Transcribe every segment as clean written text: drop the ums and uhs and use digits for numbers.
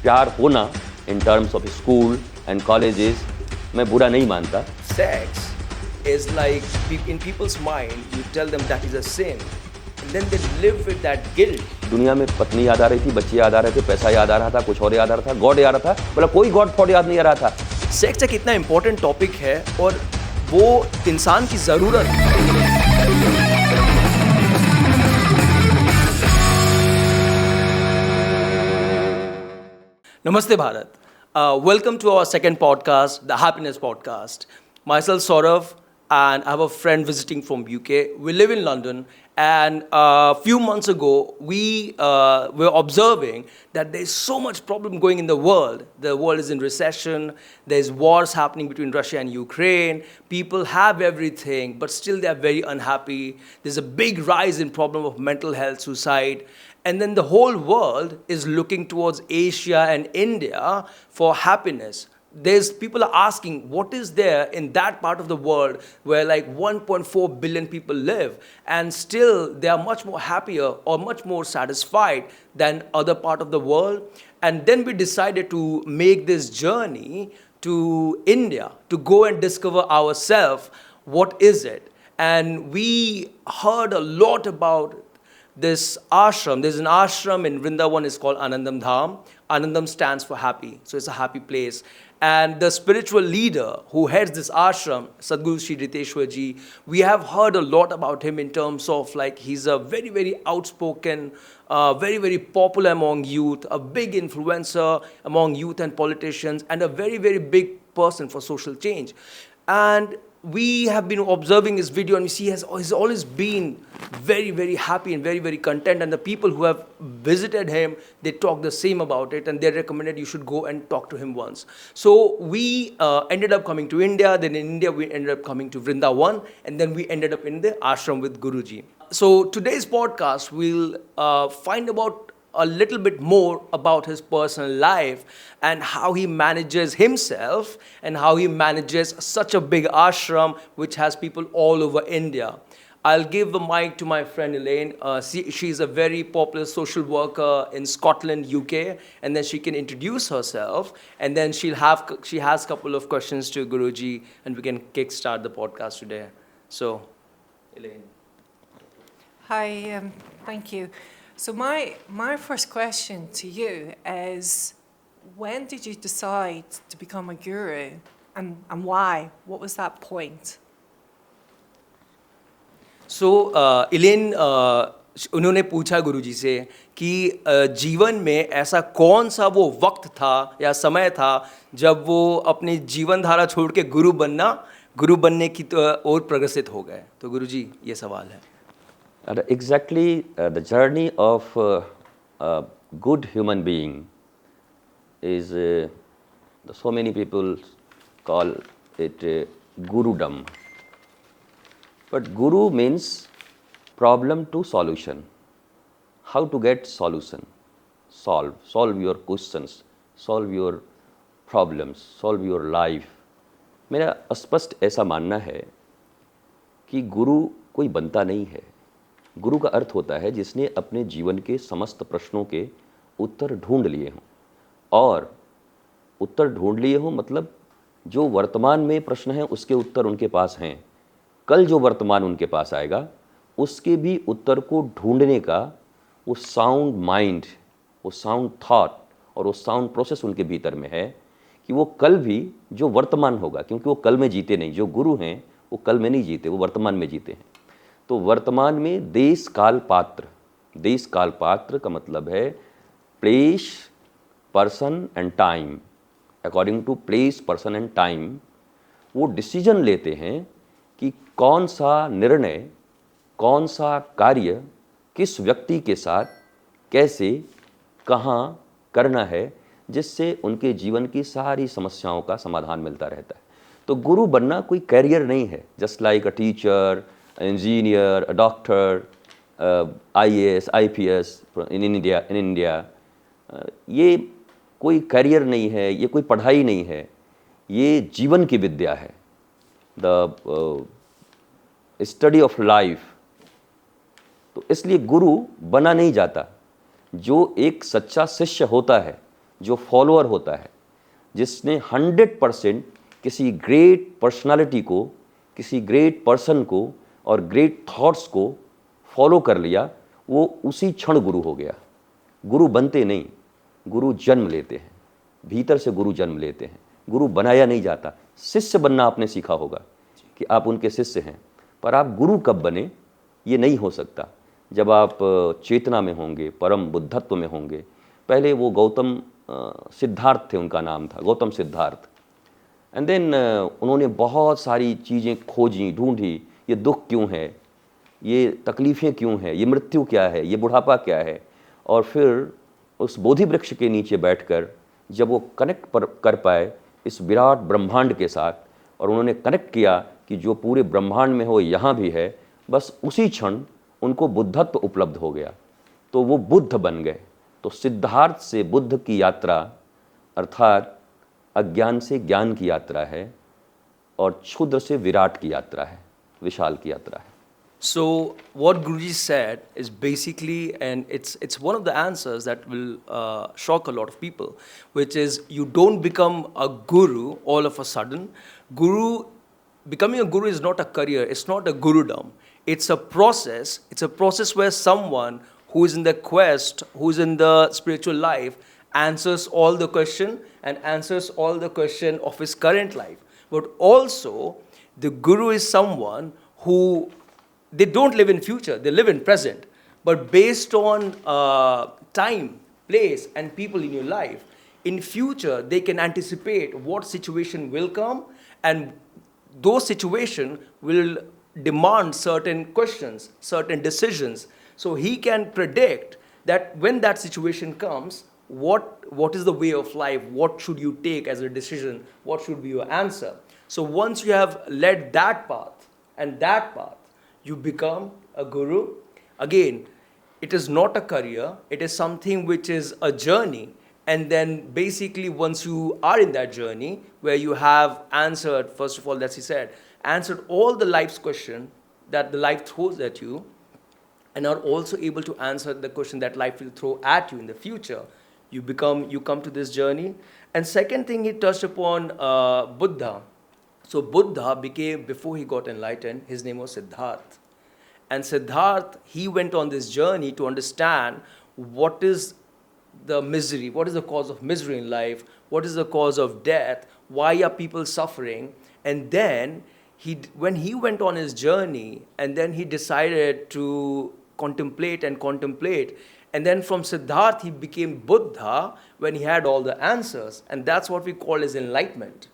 प्यार होना in terms of school and colleges मैं बुरा नहीं मानता. Sex is like in people's mind, you tell them that is a sin, and then they live with that guilt. दुनिया में पत्नी याद आ रही थी, बच्चे याद आ रहे थे, पैसा याद आ रहा था, कुछ और याद आ रहा था, गॉड याद आ रहा था, मतलब कोई गॉड फॉड याद नहीं आ रहा था. सेक्स एक इतना इंपॉर्टेंट टॉपिक है और वो इंसान की ज़रूरत है. Namaste Bharat. Welcome to our second podcast, the Happiness Podcast. Myself Saurav, and I have a friend visiting from UK. We live in London, and a few months ago we were observing that there's so much problem going in the world. The world is in recession. There's wars happening between Russia and Ukraine. People have everything, but still they are very unhappy. There's a big rise in problem of mental health, suicide. And then the whole world is looking towards Asia and India for happiness. There's people are asking what is there in that part of the world where like 1.4 billion people live, and still they are much more happier or much more satisfied than other part of the world. And then we decided to make this journey to India to go and discover ourselves what is it. And we heard a lot about this ashram. There's an ashram in Vrindavan, it's called Anandam Dham. Anandam stands for happy, so it's a happy place. And the spiritual leader who heads this ashram, Sadhguru Sri Riteshwar Ji, we have heard a lot about him in terms of like he's a very, very outspoken, very, very popular among youth, a big influencer among youth and politicians, and a very, very big person for social change. And we have been observing his video, and we see he's always been very, very happy and very, very content. And the people who have visited him, they talk the same about it, and they recommended you should go and talk to him once. So we ended up coming to India. Then in India, we ended up coming to Vrindavan, and then we ended up in the ashram with Guruji. So today's podcast, we'll find about a little bit more about his personal life and how he manages himself and how he manages such a big ashram which has people all over India. I'll give the mic to my friend Elaine. She's a very popular social worker in Scotland, UK, and then she can introduce herself, and then she has a couple of questions to Guruji, and we can kickstart the podcast today. So, Elaine. Hi, thank you. So my first question to you is, when did you decide to become a guru, and why? What was that point? So, Elaine, उन्होंने पूछा गुरुजी से कि जीवन में ऐसा कौन सा वो वक्त था या समय था जब वो अपनी जीवन धारा छोड़ के गुरु बनने की ओर प्रग्रसित हो गए. तो गुरुजी, ये सवाल है. Exactly, the journey of a good human being is, so many people call it gurudom. But guru means problem to solution. How to get solution? Solve your questions, solve your problems, solve your life. मेरा स्पष्ट ऐसा मानना है कि गुरु कोई बनता नहीं है. गुरु का अर्थ होता है जिसने अपने जीवन के समस्त प्रश्नों के उत्तर ढूंढ लिए हों. और उत्तर ढूंढ लिए हों मतलब जो वर्तमान में प्रश्न हैं उसके उत्तर उनके पास हैं. कल जो वर्तमान उनके पास आएगा उसके भी उत्तर को ढूंढने का वो साउंड माइंड, वो साउंड थॉट और वो साउंड प्रोसेस उनके भीतर में है कि वो कल भी जो वर्तमान होगा, क्योंकि वो कल में जीते नहीं. जो गुरु हैं वो कल में नहीं जीते, वो वर्तमान में जीते हैं. तो वर्तमान में देश काल पात्र का मतलब है place, person and time. According to place, person and time वो डिसीजन लेते हैं कि कौन सा निर्णय, कौन सा कार्य किस व्यक्ति के साथ कैसे कहाँ करना है, जिससे उनके जीवन की सारी समस्याओं का समाधान मिलता रहता है. तो गुरु बनना कोई कैरियर नहीं है. Just like a teacher, engineer, a doctor, IAS, IPS in India, ये कोई करियर नहीं है, ये कोई पढ़ाई नहीं है, ये जीवन की विद्या है. The study of life. तो इसलिए गुरु बना नहीं जाता. जो एक सच्चा शिष्य होता है, जो फॉलोअर होता है, जिसने 100% किसी ग्रेट पर्सनालिटी को, किसी ग्रेट पर्सन को और ग्रेट थॉट्स को फॉलो कर लिया, वो उसी क्षण गुरु हो गया। गुरु बनते नहीं, गुरु जन्म लेते हैं, भीतर से गुरु जन्म लेते हैं। गुरु बनाया नहीं जाता। शिष्य बनना आपने सीखा होगा कि आप उनके शिष्य हैं, पर आप गुरु कब बने ये नहीं हो सकता। जब आप चेतना में होंगे, परम बुद्धत्व में होंगे। पहले वो गौतम सिद्धार्थ थे, उनका नाम था गौतम सिद्धार्थ। एंड देन उन्होंने बहुत सारी चीज़ें खोजी, ढूंढी, ये दुख क्यों है, ये तकलीफ़ें क्यों हैं, ये मृत्यु क्या है, ये बुढ़ापा क्या है। और फिर उस बोधि वृक्ष के नीचे बैठकर जब वो कनेक्ट कर पाए इस विराट ब्रह्मांड के साथ, और उन्होंने कनेक्ट किया कि जो पूरे ब्रह्मांड में हो यहाँ भी है, बस उसी क्षण उनको बुद्धत्व उपलब्ध हो गया, तो वो बुद्ध बन गए। तो सिद्धार्थ से बुद्ध की यात्रा अर्थात अज्ञान से ज्ञान की यात्रा है, और क्षुद्र से विराट की यात्रा है, विशाल की यात्रा है। So what Guruji said is basically, and it's one of the answers that will shock a lot of people, which is you don't become a guru all of a sudden. Becoming a guru is not a career. It's not a gurudom. It's a process. It's a process where someone who is in the quest, who is in the spiritual life, answers all the question and answers all the question of his current life. But also, the guru is someone who they don't live in future, they live in present. But based on time, place, and people in your life, in future they can anticipate what situation will come, and those situations will demand certain questions, certain decisions. So he can predict that when that situation comes, what is the way of life, what should you take as a decision, what should be your answer. So once you have led that path and that path, you become a guru. Again, it is not a career, it is something which is a journey. And then basically once you are in that journey where you have answered, first of all, as he said, answered all the life's question that the life throws at you, and are also able to answer the question that life will throw at you in the future, you come to this journey. And second thing he touched upon, Buddha. So Buddha became, before he got enlightened, his name was Siddharth. And Siddharth, he went on this journey to understand what is the misery, what is the cause of misery in life, what is the cause of death, why are people suffering. And then when he went on his journey, and then he decided to contemplate. And then from Siddharth, he became Buddha when he had all the answers. And that's what we call as enlightenment.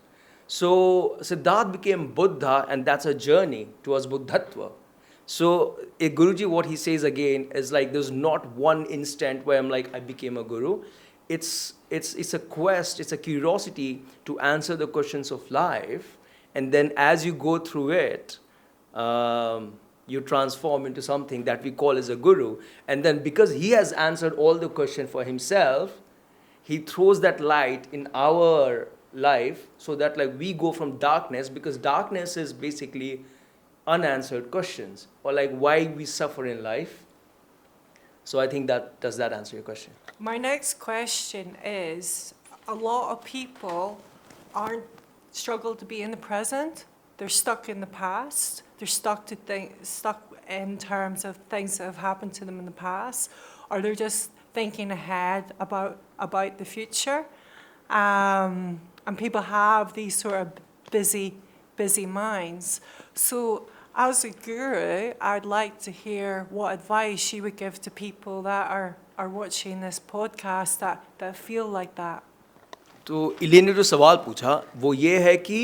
So Siddharth became Buddha, and that's a journey towards Buddhatva. So Guruji, what he says again is like there's not one instant where I'm like I became a guru. It's a quest, it's a curiosity to answer the questions of life, and then as you go through it, you transform into something that we call as a guru. And then because he has answered all the questions for himself, he throws that light in our life, so that like we go from darkness, because darkness is basically unanswered questions, or like why we suffer in life. So I think does that answer your question? My next question is, a lot of people struggle to be in the present. They're stuck in the past. They're stuck in terms of things that have happened to them in the past, or they're just thinking ahead about the future. And people have these sort of busy minds. So as a guru, I'd like to hear what advice you would give to people that are watching this podcast that feel like that. तो इलेन ने जो सवाल पूछा वो ये है कि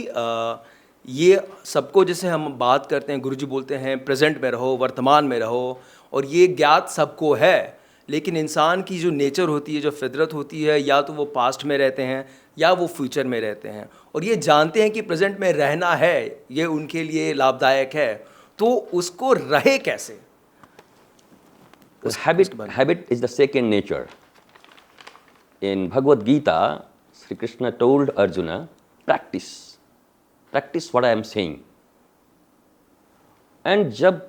ये सबको, जैसे हम बात करते हैं, गुरुजी बोलते हैं प्रेजेंट में रहो, वर्तमान में रहो, और ये ज्ञात सबको है, लेकिन इंसान की जो नेचर होती है, जो फितरत होती है, या तो वो पास्ट में रहते हैं या वो फ्यूचर में रहते हैं, और ये जानते हैं कि प्रेजेंट में रहना है, ये उनके लिए लाभदायक है, तो उसको रहे कैसे? Habit is the second nature. In Bhagavad Gita, Sri Krishna told Arjuna, practice what I am saying. And जब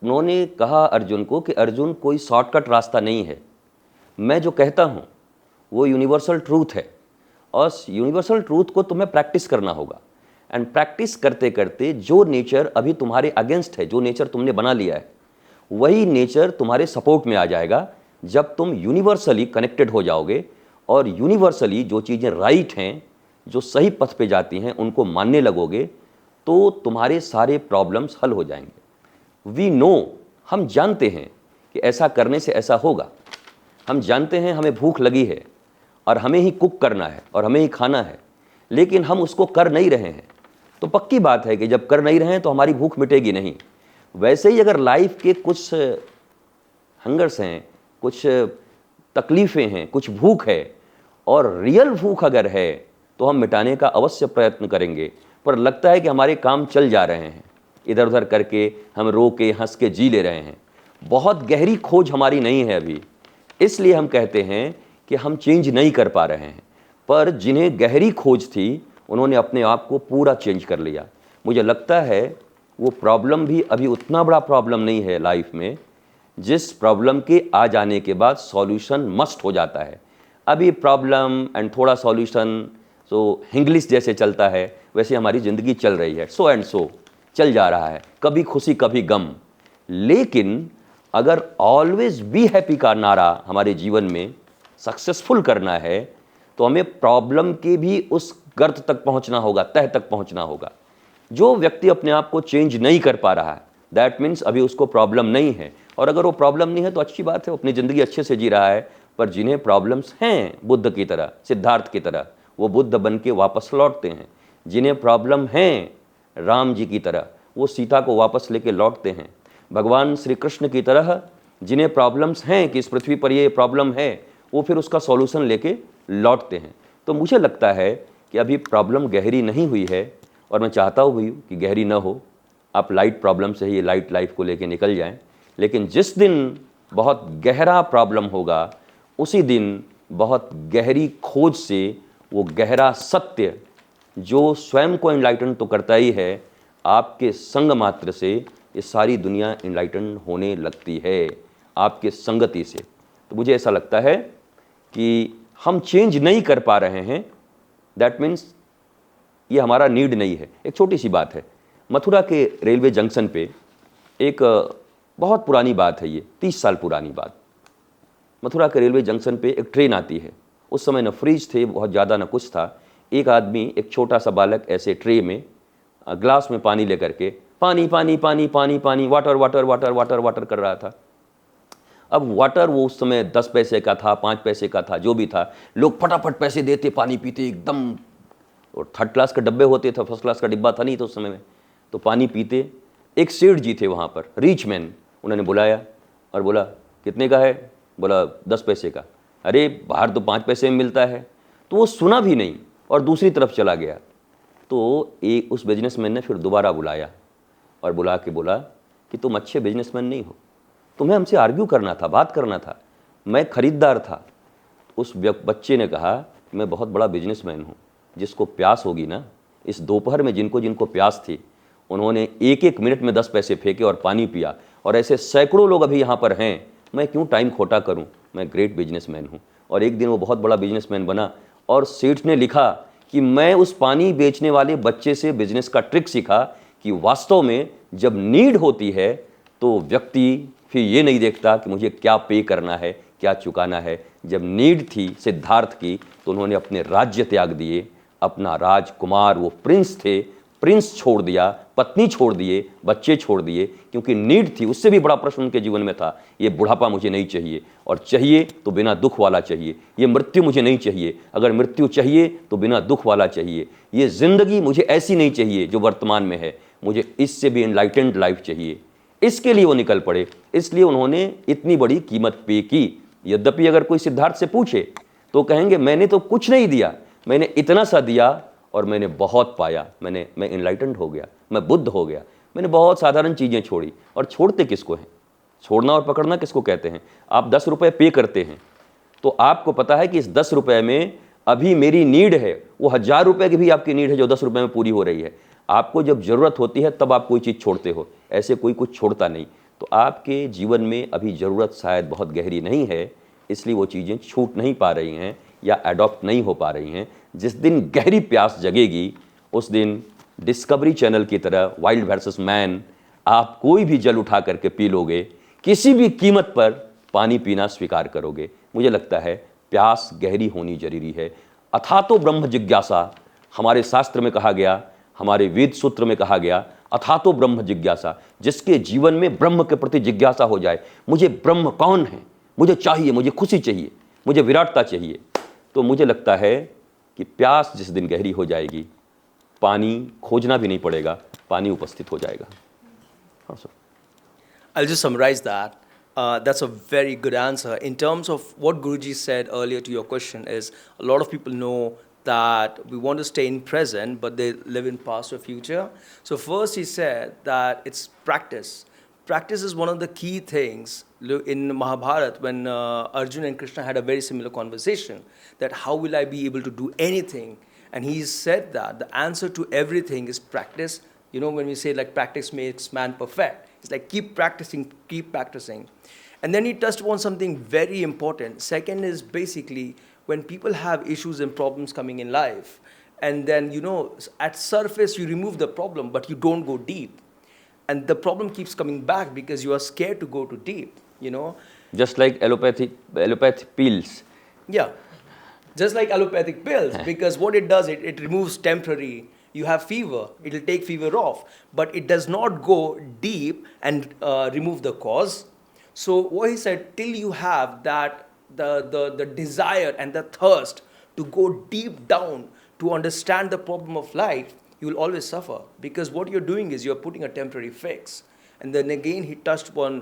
उन्होंने कहा अर्जुन को कि अर्जुन कोई शॉर्टकट रास्ता नहीं है, मैं जो कहता हूँ वो यूनिवर्सल ट्रूथ है, और यूनिवर्सल ट्रूथ को तुम्हें प्रैक्टिस करना होगा। एंड प्रैक्टिस करते करते जो नेचर अभी तुम्हारे अगेंस्ट है, जो नेचर तुमने बना लिया है, वही नेचर तुम्हारे सपोर्ट में आ जाएगा जब तुम यूनिवर्सली कनेक्टेड हो जाओगे और यूनिवर्सली जो चीज़ें राइट हैं, जो सही पथ पे जाती हैं, उनको मानने लगोगे, तो तुम्हारे सारे प्रॉब्लम्स हल हो जाएंगे। वी नो, हम जानते हैं कि ऐसा करने से ऐसा होगा। हम जानते हैं हमें भूख लगी है और हमें ही कुक करना है और हमें ही खाना है, लेकिन हम उसको कर नहीं रहे हैं। तो पक्की बात है कि जब कर नहीं रहे हैं तो हमारी भूख मिटेगी नहीं। वैसे ही अगर लाइफ के कुछ हंगर्स हैं, कुछ तकलीफ़ें हैं, कुछ भूख है, और रियल भूख अगर है तो हम मिटाने का अवश्य प्रयत्न करेंगे। पर लगता है कि हमारे काम चल जा रहे हैं, इधर उधर करके हम रो के हंस के जी ले रहे हैं। बहुत गहरी खोज हमारी नहीं है अभी, इसलिए हम कहते हैं कि हम चेंज नहीं कर पा रहे हैं। पर जिन्हें गहरी खोज थी उन्होंने अपने आप को पूरा चेंज कर लिया। मुझे लगता है वो प्रॉब्लम भी अभी उतना बड़ा प्रॉब्लम नहीं है लाइफ में, जिस प्रॉब्लम के आ जाने के बाद सॉल्यूशन मस्ट हो जाता है। अभी प्रॉब्लम एंड थोड़ा सॉल्यूशन, सो इंग्लिश जैसे चलता है वैसे हमारी ज़िंदगी चल रही है, सो एंड सो चल जा रहा है, कभी खुशी कभी गम। लेकिन अगर ऑलवेज बी हैप्पी का नारा हमारे जीवन में सक्सेसफुल करना है तो हमें प्रॉब्लम के भी उस गर्त तक पहुंचना होगा, तह तक पहुंचना होगा। जो व्यक्ति अपने आप को चेंज नहीं कर पा रहा है, दैट मीन्स अभी उसको प्रॉब्लम नहीं है। और अगर वो प्रॉब्लम नहीं है तो अच्छी बात है, वो अपनी ज़िंदगी अच्छे से जी रहा है। पर जिन्हें प्रॉब्लम्स हैं, बुद्ध की तरह, सिद्धार्थ की तरह, वो बुद्ध बन के वापस लौटते हैं। जिन्हें प्रॉब्लम हैं, राम जी की तरह, वो सीता को वापस लेके लौटते हैं। भगवान श्री कृष्ण की तरह जिन्हें प्रॉब्लम्स हैं कि इस पृथ्वी पर ये प्रॉब्लम है, वो फिर उसका सॉल्यूशन लेके लौटते हैं। तो मुझे लगता है कि अभी प्रॉब्लम गहरी नहीं हुई है, और मैं चाहता हूँ भी कि गहरी ना हो। आप लाइट प्रॉब्लम से ही लाइट लाइफ को लेके निकल जाएं। लेकिन जिस दिन बहुत गहरा प्रॉब्लम होगा, उसी दिन बहुत गहरी खोज से वो गहरा सत्य, जो स्वयं को इनलाइटन तो करता ही है, आपके संग मात्र से ये सारी दुनिया इनलाइटन होने लगती है, आपके संगति से। तो मुझे ऐसा लगता है कि हम चेंज नहीं कर पा रहे हैं, दैट मीन्स ये हमारा नीड नहीं है। एक छोटी सी बात है, मथुरा के रेलवे जंक्शन पे एक बहुत पुरानी बात है, ये 30 साल पुरानी बात। मथुरा के रेलवे जंक्शन पे एक ट्रेन आती है। उस समय न फ्रिज थे बहुत ज़्यादा, न कुछ था। एक आदमी, एक छोटा सा बालक, ऐसे ट्रे में ग्लास में पानी लेकर के पानी पानी पानी पानी पानी water water water water water कर रहा था। अब वाटर वो उस समय 10 पैसे का था, 5 पैसे का था, जो भी था। लोग फटाफट पैसे देते, पानी पीते एकदम। और 3rd क्लास के डब्बे होते थे, 1st क्लास का डिब्बा था नहीं तो उस समय में, तो पानी पीते। एक सेठ जी थे वहाँ पर, रिच मैन, उन्होंने बुलाया और बोला कितने का है? बोला 10 पैसे का। अरे बाहर तो 5 पैसे में मिलता है। तो वो सुना भी नहीं और दूसरी तरफ चला गया। तो उस बिजनेसमैन ने फिर दोबारा बुलाया और बुला के बोला कि तुम अच्छे बिजनेसमैन नहीं हो, तुम्हें हमसे आर्ग्यू करना था, बात करना था, मैं खरीदार था। उस बच्चे ने कहा मैं बहुत बड़ा बिजनेसमैन हूँ, जिसको प्यास होगी ना, इस दोपहर में जिनको जिनको प्यास थी, उन्होंने एक एक मिनट में 10 पैसे फेंके और पानी पिया। और ऐसे सैकड़ों लोग अभी यहाँ पर हैं, मैं क्यों टाइम खोटा करूँ, मैं ग्रेट बिजनेसमैन हूँ। और एक दिन वो बहुत बड़ा बिजनेसमैन बना और सेठ ने लिखा कि मैं उस पानी बेचने वाले बच्चे से बिजनेस का ट्रिक सीखा कि वास्तव में जब नीड होती है तो व्यक्ति फिर ये नहीं देखता कि मुझे क्या पे करना है, क्या चुकाना है। जब नीड थी सिद्धार्थ की तो उन्होंने अपने राज्य त्याग दिए, अपना राजकुमार, वो प्रिंस थे, प्रिंस छोड़ दिया, पत्नी छोड़ दिए, बच्चे छोड़ दिए, क्योंकि नीड थी। उससे भी बड़ा प्रश्न उनके जीवन में था, ये बुढ़ापा मुझे नहीं चाहिए, और चाहिए तो बिना दुख वाला चाहिए। ये मृत्यु मुझे नहीं चाहिए, अगर मृत्यु चाहिए तो बिना दुख वाला चाहिए। ये ज़िंदगी मुझे ऐसी नहीं चाहिए जो वर्तमान में है, मुझे इससे भी एनलाइटेंड लाइफ चाहिए। इसके लिए वो निकल पड़े, इसलिए उन्होंने इतनी बड़ी कीमत पे की। यद्यपि अगर कोई सिद्धार्थ से पूछे तो कहेंगे मैंने तो कुछ नहीं दिया, मैंने इतना सा दिया और मैंने बहुत पाया। मैं एनलाइटेंड हो गया, मैं बुद्ध हो गया। मैंने बहुत साधारण चीज़ें छोड़ी। और छोड़ते किसको हैं? छोड़ना और पकड़ना किसको कहते हैं? आप 10 रुपये पे करते हैं तो आपको पता है कि इस 10 रुपये में अभी मेरी नीड है, वो 1000 रुपये की भी आपकी नीड है जो 10 रुपये में पूरी हो रही है। आपको जब ज़रूरत होती है तब आप कोई चीज़ छोड़ते हो, ऐसे कोई कुछ छोड़ता नहीं। तो आपके जीवन में अभी ज़रूरत शायद बहुत गहरी नहीं है, इसलिए वो चीज़ें छूट नहीं पा रही हैं। या अडॉप्ट नहीं हो पा रही हैं, जिस दिन गहरी प्यास जगेगी उस दिन डिस्कवरी चैनल की तरह वाइल्ड वर्सेस मैन आप कोई भी जल उठा करके पी लोगे, किसी भी कीमत पर पानी पीना स्वीकार करोगे। मुझे लगता है प्यास गहरी होनी जरूरी है। अथातो ब्रह्म जिज्ञासा हमारे शास्त्र में कहा गया, हमारे वेद सूत्र में कहा गया, अथातो ब्रह्म जिज्ञासा, जिसके जीवन में ब्रह्म के प्रति जिज्ञासा हो जाए, मुझे ब्रह्म कौन है, मुझे चाहिए, मुझे खुशी चाहिए, मुझे विराटता चाहिए, तो मुझे लगता है कि प्यास जिस दिन गहरी हो जाएगी, पानी खोजना भी नहीं पड़ेगा, पानी उपस्थित हो जाएगा। हाँ sir. I'll just summarize that. That's a very good answer. In terms of what Guruji said earlier to your question is, a lot of people know that we want to stay in present, but they live in past or future. So first he said that it's practice. Practice is one of the key things in Mahabharata when Arjuna and Krishna had a very similar conversation, that how will I be able to do anything? And he said that the answer to everything is practice. You know, when we say like practice makes man perfect, it's like keep practicing, keep practicing. And then he touched upon something very important. Second is basically when people have issues and problems coming in life, and then, you know, at surface you remove the problem, but you don't go deep. And the problem keeps coming back because you are scared to go too deep, you know. Just like allopathy pills. Yeah, just like allopathic pills, because what it does, it removes temporary. You have fever, it will take fever off, but it does not go deep and remove the cause. So what he said, till you have that, the desire and the thirst to go deep down to understand the problem of life, you will always suffer, because what you're doing is you're putting a temporary fix. And then again he touched upon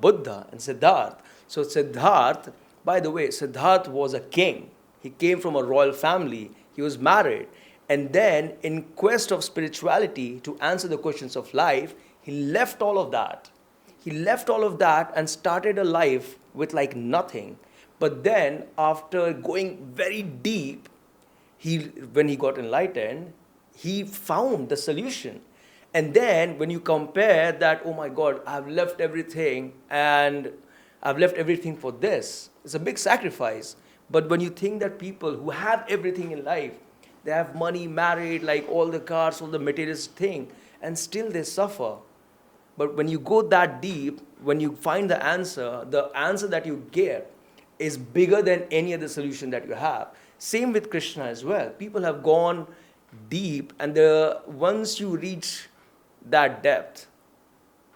Buddha and Siddhartha. So Siddhartha, by the way, Siddhartha was a king. He came from a royal family. He was married. And then in quest of spirituality to answer the questions of life, he left all of that. He left all of that and started a life with like nothing. But then after going very deep, when he got enlightened, he found the solution. And then when you compare that, oh my God, I've left everything and I've left everything for this. It's a big sacrifice. But when you think that people who have everything in life, they have money, married, like all the cars, all the materialist thing, and still they suffer. But when you go that deep, when you find the answer that you get is bigger than any other solution that you have. Same with Krishna as well. People have gone deep, and once you reach that depth,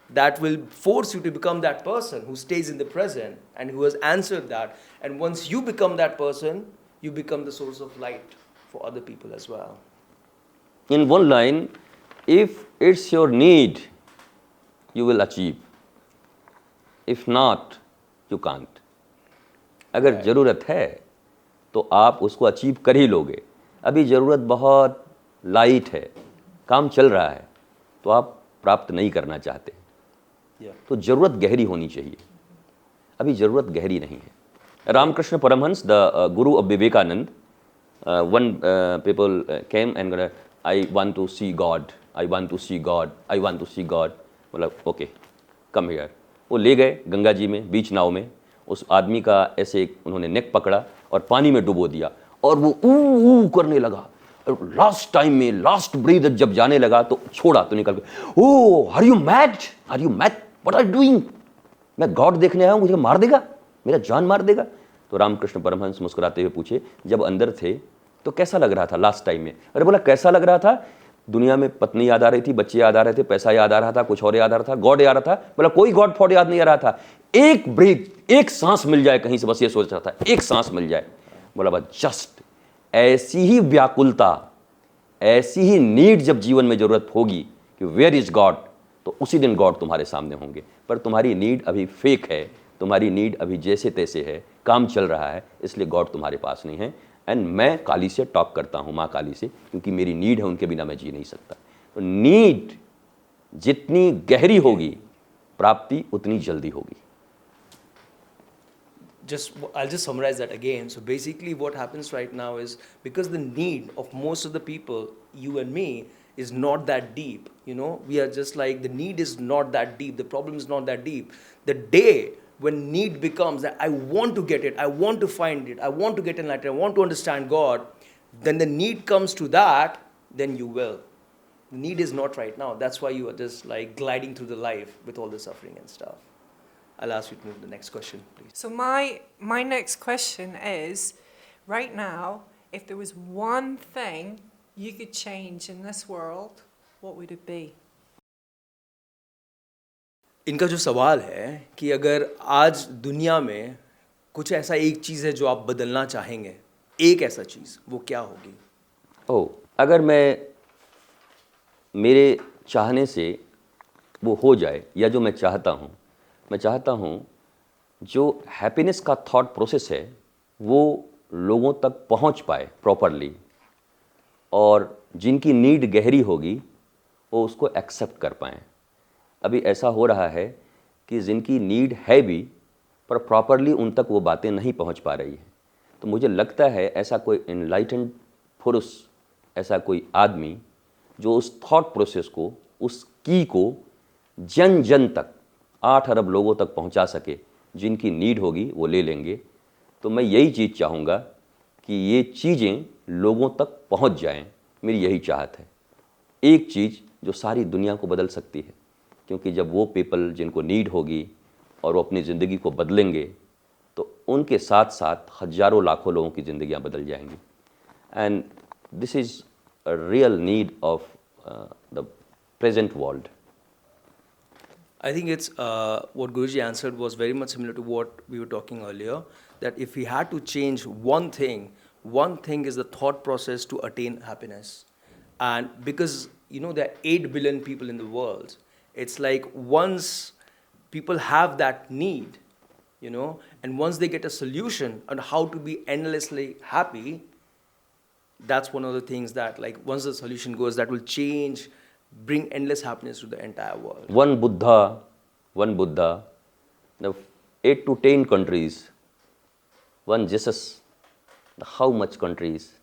that will force you to become that person who stays in the present and who has answered that. And once you become that person, you become the source of light for other people as well. In one line, if it's your need, you will achieve. If not, you can't. अगर ज़रूरत है तो आप उसको achieve कर ही लोगे। अभी ज़रूरत बहुत लाइट है, काम चल रहा है, तो आप प्राप्त नहीं करना चाहते। तो ज़रूरत गहरी होनी चाहिए। अभी ज़रूरत गहरी नहीं है। Ramakrishna Paramahamsa, the guru of Vivekananda, one people came and I want to see God, I want to see God, I want to see God. बोला ओके कम हियर। वो ले गए गंगा जी में, बीच नाव में। उस आदमी का ऐसे उन्होंने नेक पकड़ा और पानी में डुबो दिया, और वो ऊ करने लगा। लास्ट टाइम में लास्ट ब्रीथ जब जाने लगा तो छोड़ा, तो निकल गया। Oh are you mad, are you mad, what are doing? मैं गॉड देखने आया हूँ, मुझे मार देगा, मेरा जान मार देगा। तो रामकृष्ण परमहंस मुस्कुराते हुए पूछे, जब अंदर थे तो कैसा लग रहा था लास्ट टाइम में? अरे बोला कैसा लग रहा था? दुनिया में पत्नी याद आ रही थी, बच्चे याद आ रहे थे, पैसा याद आ रहा था, कुछ और याद आ रहा था, गॉड याद आ रहा था? बोला कोई गॉड फॉड याद नहीं आ रहा था, एक ब्रीथ, एक सांस मिल जाए कहीं से, बस ये सोच रहा था, एक सांस मिल जाए। बोला बस जस्ट ऐसी ही व्याकुलता, ऐसी ही नीड जब जीवन में जरूरत होगी कि वेयर इज गॉड, तो उसी दिन गॉड तुम्हारे सामने होंगे। पर तुम्हारी नीड अभी फेक है, तुम्हारी नीड अभी जैसे तैसे है, काम चल रहा है, इसलिए गॉड तुम्हारे पास नहीं है। एंड मैं काली से टॉक करता हूँ, माँ काली से, क्योंकि मेरी नीड है, उनके बिना मैं जी नहीं सकता। तो नीड जितनी गहरी होगी, प्राप्ति उतनी जल्दी होगी। I'll just summarize that again. So basically what happens right now is, because the need of most of the people, you and me, is not that deep. You know, we are just like, the need is not that deep. The problem is not that deep. The day when need becomes that I want to get it, I want to find it, I want to get enlightened, I want to understand God, then the need comes to that, then you will. The need is not right now. That's why you are just like gliding through the life with all the suffering and stuff. I'll ask you to move to the next question, please. So my next question is, right now, if there was one thing you could change in this world, what would it be? इनका जो सवाल है कि अगर आज दुनिया में कुछ ऐसा एक चीज़ है जो आप बदलना चाहेंगे, एक ऐसा चीज़, वो क्या होगी? अगर मेरे चाहने से वो हो जाए, या जो मैं चाहता हूँ जो हैप्पीनेस का थॉट प्रोसेस है वो लोगों तक पहुँच पाए प्रॉपरली, और जिनकी नीड गहरी होगी वो उसको एक्सेप्ट कर पाएँ। अभी ऐसा हो रहा है कि जिनकी नीड है भी, पर प्रॉपरली उन तक वो बातें नहीं पहुंच पा रही है। तो मुझे लगता है ऐसा कोई एनलाइटेंड पुरुष, ऐसा कोई आदमी जो उस थॉट प्रोसेस को, उस की को जन जन तक, 8 अरब लोगों तक पहुंचा सके, जिनकी नीड होगी वो ले लेंगे। तो मैं यही चीज़ चाहूँगा कि ये चीज़ें लोगों तक पहुंच जाएं, मेरी यही चाहत है। एक चीज़ जो सारी दुनिया को बदल सकती है, क्योंकि जब वो पीपल जिनको नीड होगी और वो अपनी ज़िंदगी को बदलेंगे तो उनके साथ साथ हज़ारों लाखों लोगों की ज़िंदगियां बदल जाएंगी। And this is a real need of the present world. I think it's what Guruji answered was very much similar to what we were talking earlier, that if we had to change one thing is the thought process to attain happiness. And because, you know, there are 8 billion people in the world, it's like once people have that need, you know, and once they get a solution on how to be endlessly happy, that's one of the things that, like, once the solution goes, that will change, bring endless happiness to the entire world. One Buddha, the 8 to 10 countries, one Jesus, how much countries,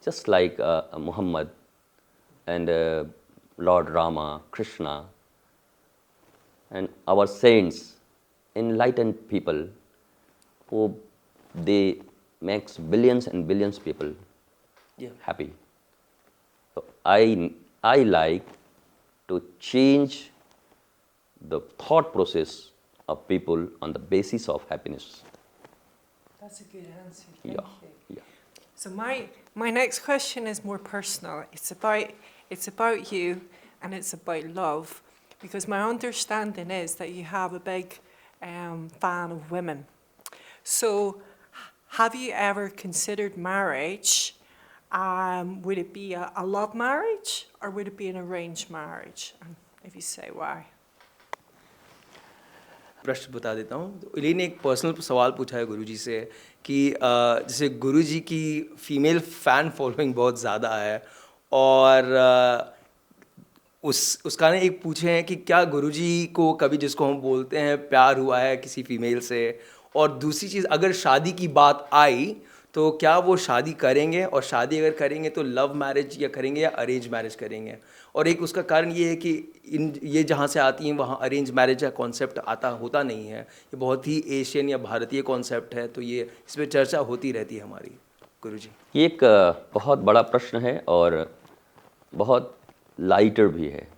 just like Muhammad and Lord Rama, Krishna, and our saints, enlightened people, who they makes billions and billions people happy. So I like to change the thought process of people on the basis of happiness. That's a good answer. Thank you. Yeah. So my next question is more personal. It's about you, and it's about love, because my understanding is that you have a big fan of women. So have you ever considered marriage? Would it be a love marriage, or would it be an arranged marriage? And if you say why. प्रश्न बता देता हूँ। तो इलेन ने एक personal सवाल पूछा है गुरुजी से कि जैसे गुरुजी की फीमेल फ़ैन फॉलोइंग बहुत ज़्यादा है, और उसका ने एक पूछे हैं कि क्या गुरुजी को कभी, जिसको हम बोलते हैं, प्यार हुआ है किसी फीमेल से, और दूसरी चीज़, अगर शादी की बात आई तो क्या वो शादी करेंगे, और शादी अगर करेंगे तो लव मैरिज या करेंगे या अरेंज मैरिज करेंगे। और एक उसका कारण ये है कि ये जहाँ से आती हैं वहाँ अरेंज मैरिज का कॉन्सेप्ट होता नहीं है, ये बहुत ही एशियन या भारतीय कॉन्सेप्ट है, तो ये इस पर चर्चा होती रहती है हमारी। गुरुजी, ये एक बहुत बड़ा प्रश्न है और बहुत लाइटर भी है।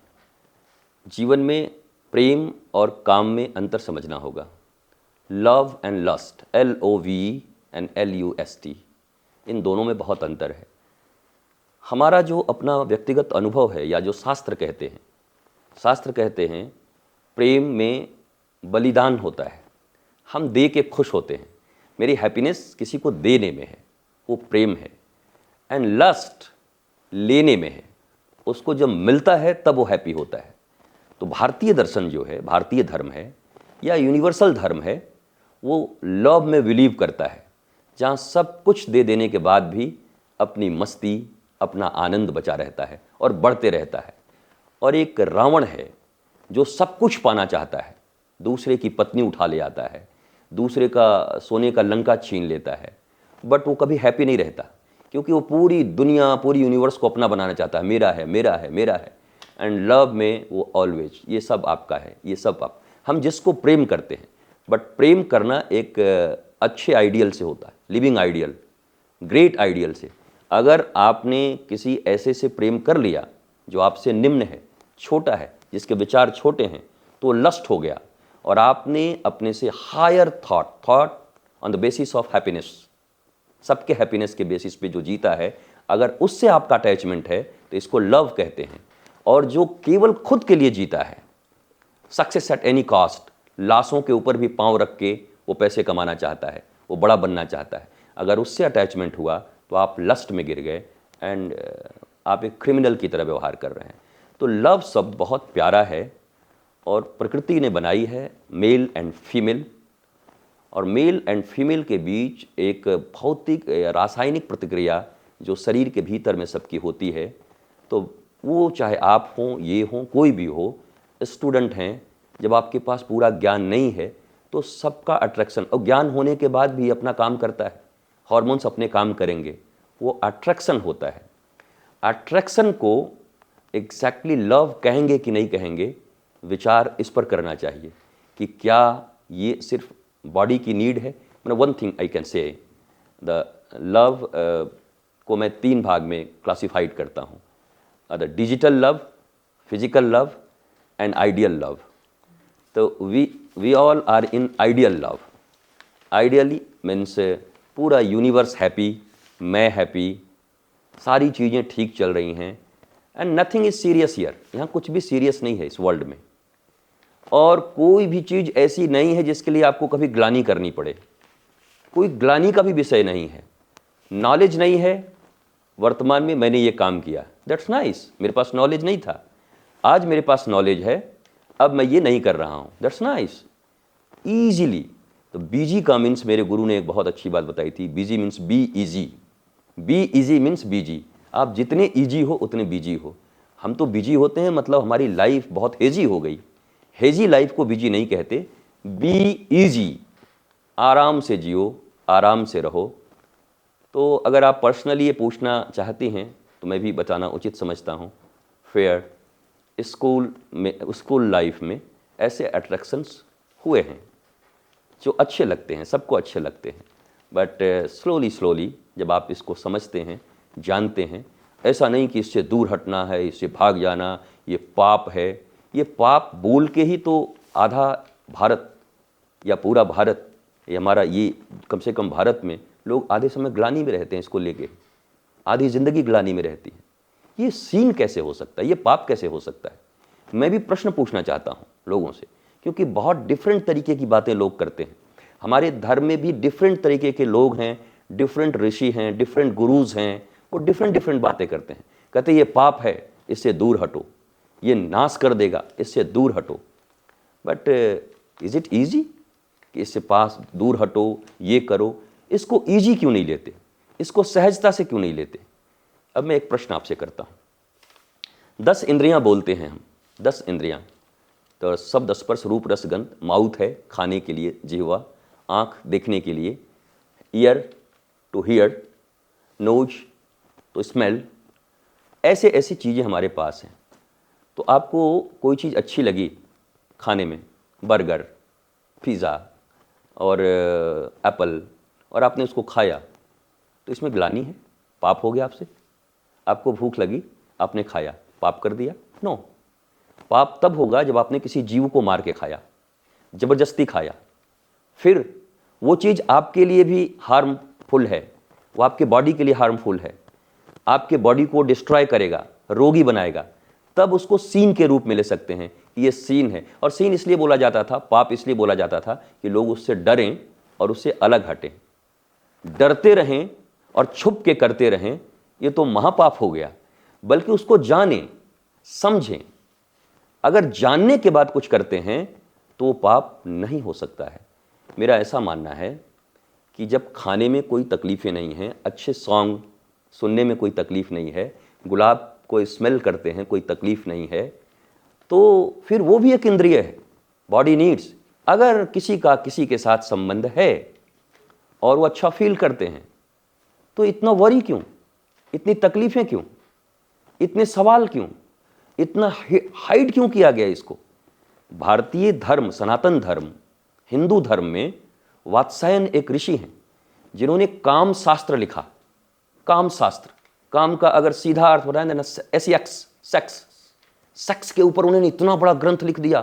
जीवन में प्रेम और काम में अंतर समझना होगा। Love and lust, LOVE and LUST, इन दोनों में बहुत अंतर है। हमारा जो अपना व्यक्तिगत अनुभव है, या जो शास्त्र कहते हैं प्रेम में बलिदान होता है, हम दे के खुश होते हैं। मेरी हैप्पीनेस किसी को देने में है, वो प्रेम है। एंड लस्ट लेने में है, उसको जब मिलता है तब वो हैप्पी होता है। तो भारतीय दर्शन जो है, भारतीय धर्म है या यूनिवर्सल धर्म है, वो लव में बिलीव करता है, जहाँ सब कुछ दे देने के बाद भी अपनी मस्ती, अपना आनंद बचा रहता है और बढ़ते रहता है। और एक रावण है जो सब कुछ पाना चाहता है, दूसरे की पत्नी उठा ले आता है, दूसरे का सोने का लंका छीन लेता है, बट वो कभी हैप्पी नहीं रहता, क्योंकि वो पूरी दुनिया, पूरी यूनिवर्स को अपना बनाना चाहता है। मेरा है, मेरा है, मेरा है। एंड लव में वो ऑलवेज, ये सब आपका है, ये सब आप। हम जिसको प्रेम करते हैं, बट प्रेम करना एक अच्छे आइडियल से होता है, लिविंग आइडियल, ग्रेट आइडियल से। अगर आपने किसी ऐसे से प्रेम कर लिया जो आपसे निम्न है, छोटा है, जिसके विचार छोटे हैं, तो लस्ट हो गया और आपने अपने से higher thought on the basis of happiness, सबके हैप्पीनेस के बेसिस पे जो जीता है, अगर उससे आपका अटैचमेंट है तो इसको लव कहते हैं। और जो केवल खुद के लिए जीता है, सक्सेस एट एनी कॉस्ट, लाशों के ऊपर भी पांव रख के वो पैसे कमाना चाहता है, वो बड़ा बनना चाहता है, अगर उससे अटैचमेंट हुआ तो आप लस्ट में गिर गए एंड आप एक क्रिमिनल की तरह व्यवहार कर रहे हैं। तो लव शब्द बहुत प्यारा है और प्रकृति ने बनाई है मेल एंड फीमेल, और मेल एंड फीमेल के बीच एक भौतिक रासायनिक प्रतिक्रिया जो शरीर के भीतर में सबकी होती है। तो वो चाहे आप हों, ये हों, कोई भी हो, स्टूडेंट हैं, जब आपके पास पूरा ज्ञान नहीं है तो सबका अट्रैक्शन, और ज्ञान होने के बाद भी अपना काम करता है, हार्मोन्स अपने काम करेंगे, वो अट्रैक्शन होता है। अट्रैक्शन को एग्जैक्टली लव कहेंगे कि नहीं कहेंगे, विचार इस पर करना चाहिए कि क्या ये सिर्फ बॉडी की नीड है। मतलब one thing I can say, the love को मैं 3 भाग में क्लासिफाइड करता हूँ, the digital love, physical love and ideal love. तो we all are in ideal love. Ideally means पूरा यूनिवर्स हैप्पी, मैं हैप्पी, सारी चीज़ें ठीक चल रही हैं and nothing is serious here, यहाँ कुछ भी सीरियस नहीं है इस वर्ल्ड में, और कोई भी चीज़ ऐसी नहीं है जिसके लिए आपको कभी ग्लानि करनी पड़े, कोई ग्लानि का भी विषय नहीं है। नॉलेज नहीं है वर्तमान में, मैंने ये काम किया, दैट्स नाइस, मेरे पास नॉलेज नहीं था, आज मेरे पास नॉलेज है, अब मैं ये नहीं कर रहा हूँ, दैट्स नाइस, ईजीली। तो बीजी का मीन्स, मेरे गुरु ने एक बहुत अच्छी बात बताई थी, busy means be easy, be easy means busy, आप जितने ईजी हो उतने बीजी हो। हम तो बिजी होते हैं, मतलब हमारी लाइफ बहुत हेजी हो गई, हेजी लाइफ को बिजी नहीं कहते, बी ईजी, आराम से जियो, आराम से रहो। तो अगर आप पर्सनली ये पूछना चाहती हैं तो मैं भी बताना उचित समझता हूँ। फेयर स्कूल लाइफ में ऐसे अट्रैक्शंस हुए हैं जो अच्छे लगते हैं, सबको अच्छे लगते हैं, बट स्लोली जब आप इसको समझते हैं, जानते हैं, ऐसा नहीं कि इससे दूर हटना है, इससे भाग जाना, ये पाप है। ये पाप बोल के ही तो आधा भारत या पूरा भारत, ये हमारा, ये कम से कम भारत में लोग आधे समय ग्लानि में रहते हैं, इसको लेके आधी ज़िंदगी ग्लानि में रहती है। ये सीन कैसे हो सकता है, ये पाप कैसे हो सकता है? मैं भी प्रश्न पूछना चाहता हूँ लोगों से, क्योंकि बहुत डिफरेंट तरीके की बातें लोग करते हैं। हमारे धर्म में भी डिफरेंट तरीके के लोग हैं, डिफरेंट ऋषि हैं, डिफरेंट गुरुज हैं, वो डिफरेंट बातें करते हैं। कहते ये पाप है, इससे दूर हटो, ये नाश कर देगा, इससे दूर हटो। बट इज़ इट ईजी कि इससे पास दूर हटो, ये करो? इसको ईजी क्यों नहीं लेते, इसको सहजता से क्यों नहीं लेते? अब मैं एक प्रश्न आपसे करता हूँ। 10 इंद्रियां बोलते हैं हम, 10 इंद्रियां, तो शब्द, स्पर्श, रूप, रस, गंध। माउथ है खाने के लिए, जिह्वा, आँख देखने के लिए, ईयर टू हियर, नोज तो स्मेल, ऐसे ऐसी चीज़ें हमारे पास हैं। तो आपको कोई चीज़ अच्छी लगी खाने में, बर्गर, पिज़्ज़ा और एप्पल, और आपने उसको खाया, तो इसमें ग्लानि है, पाप हो गया आपसे? आपको भूख लगी, आपने खाया, पाप कर दिया? नो, पाप तब होगा जब आपने किसी जीव को मार के खाया, ज़बरदस्ती खाया, फिर वो चीज़ आपके लिए भी हार्मफुल है, वो आपके बॉडी के लिए हार्मफुल है, आपके बॉडी को डिस्ट्रॉय करेगा, रोगी बनाएगा, तब उसको सीन के रूप में ले सकते हैं कि ये सीन है। और सीन इसलिए बोला जाता था, पाप इसलिए बोला जाता था कि लोग उससे डरें और उससे अलग हटें। डरते रहें और छुप के करते रहें, ये तो महापाप हो गया। बल्कि उसको जानें, समझें। अगर जानने के बाद कुछ करते हैं तो वो पाप नहीं हो सकता है। मेरा ऐसा मानना है कि जब खाने में कोई तकलीफ़ें नहीं हैं, अच्छे सॉन्ग सुनने में कोई तकलीफ़ नहीं है, गुलाब को स्मेल करते हैं कोई तकलीफ़ नहीं है, तो फिर वो भी एक इंद्रिय है, बॉडी नीड्स। अगर किसी का किसी के साथ संबंध है और वो अच्छा फील करते हैं, तो इतना वरी क्यों, इतनी तकलीफ़ें क्यों, इतने सवाल क्यों, इतना हाइड क्यों किया गया इसको? भारतीय धर्म, सनातन धर्म, हिंदू धर्म में वात्सायन एक ऋषि हैं जिन्होंने काम शास्त्र लिखा। काम शास्त्र, काम का अगर सीधा अर्थ बताएं ना, सेक्स, सेक्स, सेक्स के ऊपर उन्होंने इतना बड़ा ग्रंथ लिख दिया,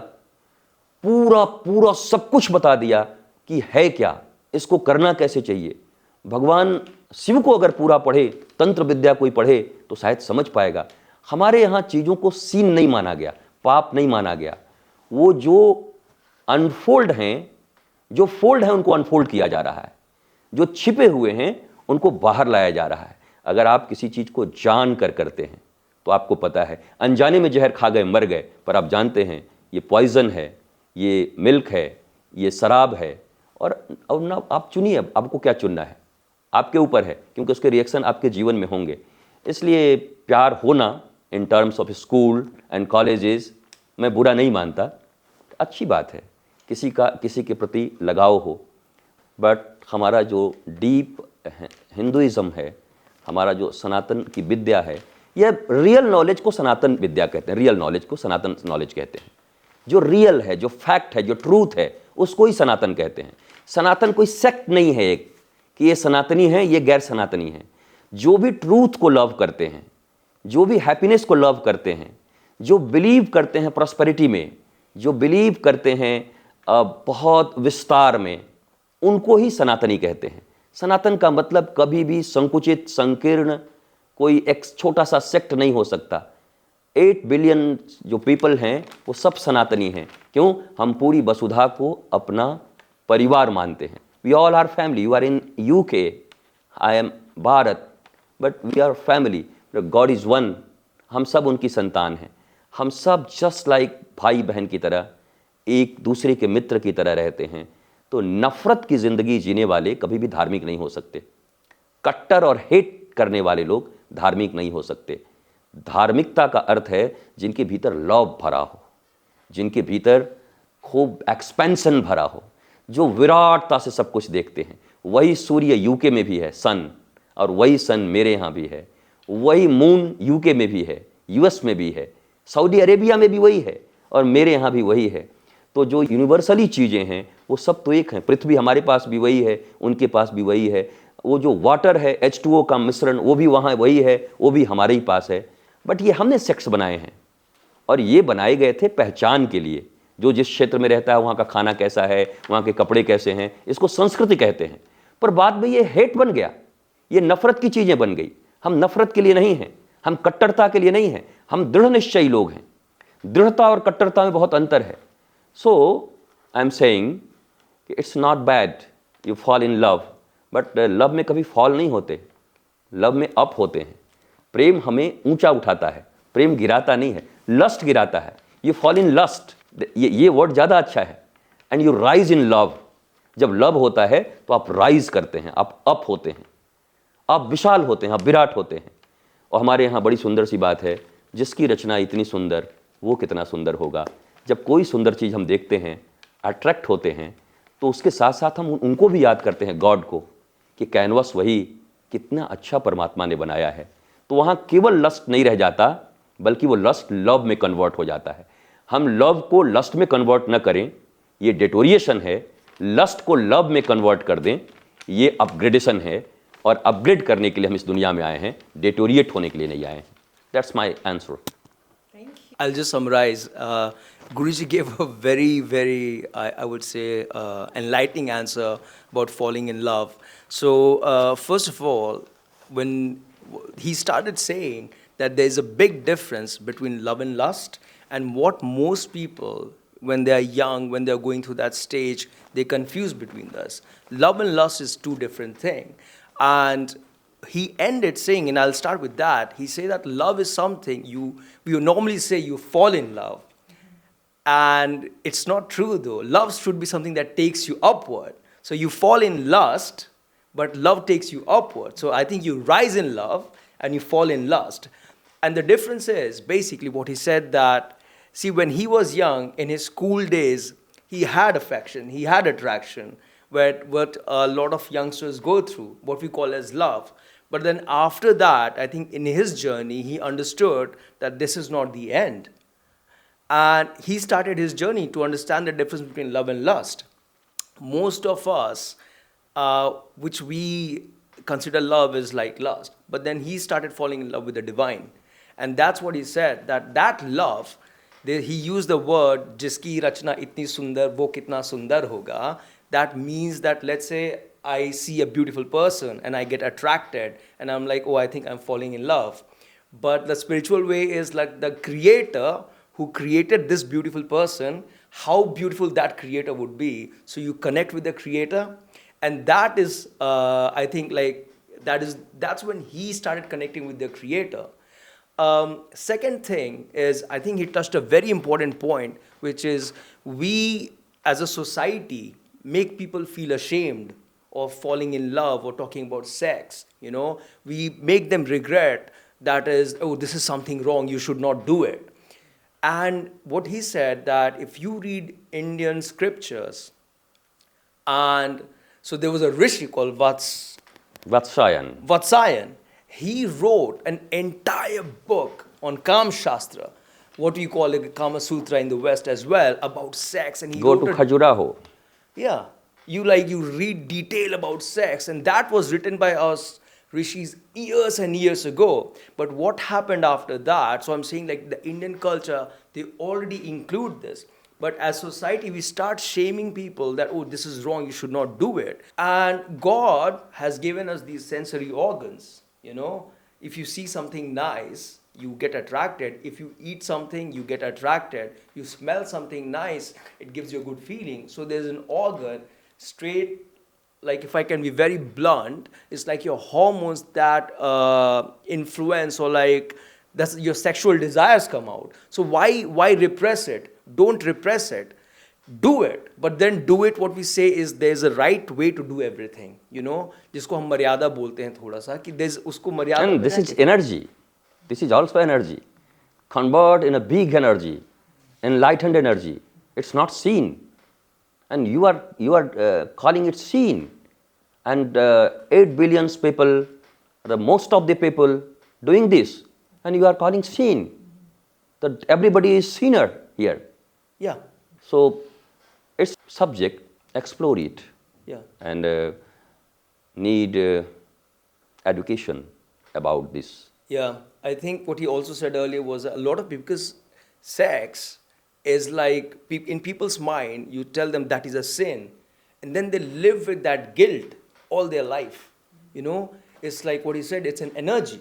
पूरा पूरा सब कुछ बता दिया कि है क्या, इसको करना कैसे चाहिए। भगवान शिव को अगर पूरा पढ़े, तंत्र विद्या कोई पढ़े तो शायद समझ पाएगा। हमारे यहाँ चीज़ों को सीन नहीं माना गया, पाप नहीं माना गया। वो जो अनफोल्ड हैं, जो फोल्ड हैं उनको अनफोल्ड किया जा रहा है, जो छिपे हुए हैं उनको बाहर लाया जा रहा है। अगर आप किसी चीज़ को जान कर करते हैं तो आपको पता है, अनजाने में जहर खा गए मर गए, पर आप जानते हैं ये पॉइजन है, ये मिल्क है, ये शराब है। और ना आप चुनिए, आपको क्या चुनना है, आपके ऊपर है, क्योंकि उसके रिएक्शन आपके जीवन में होंगे। इसलिए प्यार होना in terms of school and colleges मैं बुरा नहीं मानता, अच्छी बात है, किसी के प्रति लगाव हो। बट हमारा जो डीप हिंदुइज्म है, हमारा जो सनातन की विद्या है, यह रियल नॉलेज को सनातन विद्या कहते हैं, रियल नॉलेज को सनातन नॉलेज कहते हैं। जो रियल है, जो फैक्ट है, जो ट्रूथ है, उसको ही सनातन कहते हैं। सनातन कोई सेक्ट नहीं है एक कि ये सनातनी है, ये गैर सनातनी है। जो भी ट्रूथ को लव करते हैं, जो भी हैप्पीनेस को लव करते हैं, जो बिलीव करते हैं प्रॉस्पेरिटी में, जो बिलीव करते हैं बहुत विस्तार में, उनको ही सनातनी कहते हैं। सनातन का मतलब कभी भी संकुचित, संकीर्ण, कोई एक छोटा सा सेक्ट नहीं हो सकता। 8 बिलियन जो पीपल हैं वो सब सनातनी हैं। क्यों? हम पूरी वसुधा को अपना परिवार मानते हैं। We all are family. You are in UK, I am Bharat, but we are family. God is one. हम सब उनकी संतान हैं। हम सब जस्ट लाइक भाई बहन की तरह, एक दूसरे के मित्र की तरह रहते हैं। तो नफरत की ज़िंदगी जीने वाले कभी भी धार्मिक नहीं हो सकते। कट्टर और हेट करने वाले लोग धार्मिक नहीं हो सकते। धार्मिकता का अर्थ है जिनके भीतर लव भरा हो, जिनके भीतर खूब एक्सपेंशन भरा हो, जो विराटता से सब कुछ देखते हैं। वही सूर्य UK में भी है, सन, और वही सन मेरे यहाँ भी है। वही मून UK में भी है, US में भी है, सऊदी अरेबिया में भी वही है, और मेरे यहाँ भी वही है। तो जो यूनिवर्सली चीज़ें हैं वो सब तो एक हैं। पृथ्वी हमारे पास भी वही है, उनके पास भी वही है। वो जो वाटर है, H2O का मिश्रण, वो भी वहाँ वही है, वो भी हमारे ही पास है। बट ये हमने सेक्स बनाए हैं, और ये बनाए गए थे पहचान के लिए। जो जिस क्षेत्र में रहता है वहाँ का खाना कैसा है, वहाँ के कपड़े कैसे हैं, इसको संस्कृति कहते हैं। पर बाद में ये हेट बन गया, ये नफरत की चीज़ें बन गई। हम नफरत के लिए नहीं हैं, हम कट्टरता के लिए नहीं हैं, हम दृढ़ निश्चयी लोग हैं। दृढ़ता और कट्टरता में बहुत अंतर है। So I am saying it's not bad you fall in love, but love में कभी फॉल नहीं होते, लव में अप होते हैं। प्रेम हमें ऊंचा उठाता है, प्रेम गिराता नहीं है, लस्ट गिराता है। यू फॉल इन लस्ट, ये वर्ड ज़्यादा अच्छा है। And you rise in love. जब लव होता है तो आप राइज करते हैं, आप अप होते हैं, आप विशाल होते हैं, आप विराट होते हैं। और हमारे यहाँ बड़ी सुंदर सी बात है, जिसकी रचना इतनी सुंदर वो कितना सुंदर होगा। जब कोई सुंदर चीज़ हम देखते हैं, अट्रैक्ट होते हैं, तो उसके साथ साथ हम उनको भी याद करते हैं, गॉड को, कि कैनवस वही कितना अच्छा परमात्मा ने बनाया है। तो वहाँ केवल लस्ट नहीं रह जाता, बल्कि वो लस्ट लव में कन्वर्ट हो जाता है। हम लव को लस्ट में कन्वर्ट न करें, ये डेटोरिएशन है। लस्ट को लव में कन्वर्ट कर दें, ये अपग्रेडेशन है। और अपग्रेड करने के लिए हम इस दुनिया में आए हैं, डेटोरिएट होने के लिए नहीं आए हैं। That's my answer. I'll just summarize. Guruji gave a very, very, I would say, enlightening answer about falling in love. So, first of all, when he started saying that there's a big difference between love and lust, and what most people, when they are young, when they're going through that stage, they confuse between this. Love and lust is two different things. And he ended saying, and I'll start with that, he said that love is something we normally say you fall in love. And it's not true though. Love should be something that takes you upward. So you fall in lust, but love takes you upward. So I think you rise in love and you fall in lust. And the difference is basically what he said that, see, when he was young, in his school days, he had affection, he had attraction, what a lot of youngsters go through, what we call as love. But then after that, I think in his journey, he understood that this is not the end. And he started his journey to understand the difference between love and lust. most of us, which we consider love is like lust, but then he started falling in love with the divine. And that's what he said, that love, he used the word, jiski rachna itni sundar, wo kitna sundar hoga. That means that, let's say, I see a beautiful person and I get attracted and I'm like, oh, I think I'm falling in love. But the spiritual way is like the creator who created this beautiful person, how beautiful that creator would be. So you connect with the creator, and that is, I think, like that's when he started connecting with the creator. Second thing is, I think he touched a very important point, which is we as a society make people feel ashamed of falling in love or talking about sex. You know, we make them regret that is, oh, this is something wrong, you should not do it. And what he said, that if you read Indian scriptures, and so there was a rishi called Vatsayan. He wrote an entire book on Kam Shastra, what we call it Kama Sutra in the West as well, about sex. And he Go wrote to Khajuraho. yeah, you read detail about sex, and that was written by us rishis years and years ago. But what happened after that? So I'm saying, like, the Indian culture, they already include this. But as society, we start shaming people that, oh, this is wrong, you should not do it. And God has given us these sensory organs, you know. If you see something nice, you get attracted. If you eat something, you get attracted. You smell something nice, it gives you a good feeling. So there's an organ, straight, like, if I can be very blunt, it's like your hormones that influence, or like that's your sexual desires come out. So why repress it? Don't repress it. Do it, but then do it. What we say is there's a right way to do everything. You know, जिसको हम मर्यादा बोलते हैं थोड़ा सा, कि there's उसको मर्यादा. And this is energy. This is also energy. Convert in a big energy, enlightened energy. It's not seen. And you are calling it seen. And 8 billion people, the most of the people doing this, and you are calling seen. That everybody is sinner here. Yeah, So it's subject, explore it, yeah, and need education about this. yeah. I think what he also said earlier was a lot of people, because sex is like, in people's mind, you tell them that is a sin, and then they live with that guilt all their life. You know, it's like what he said, it's an energy.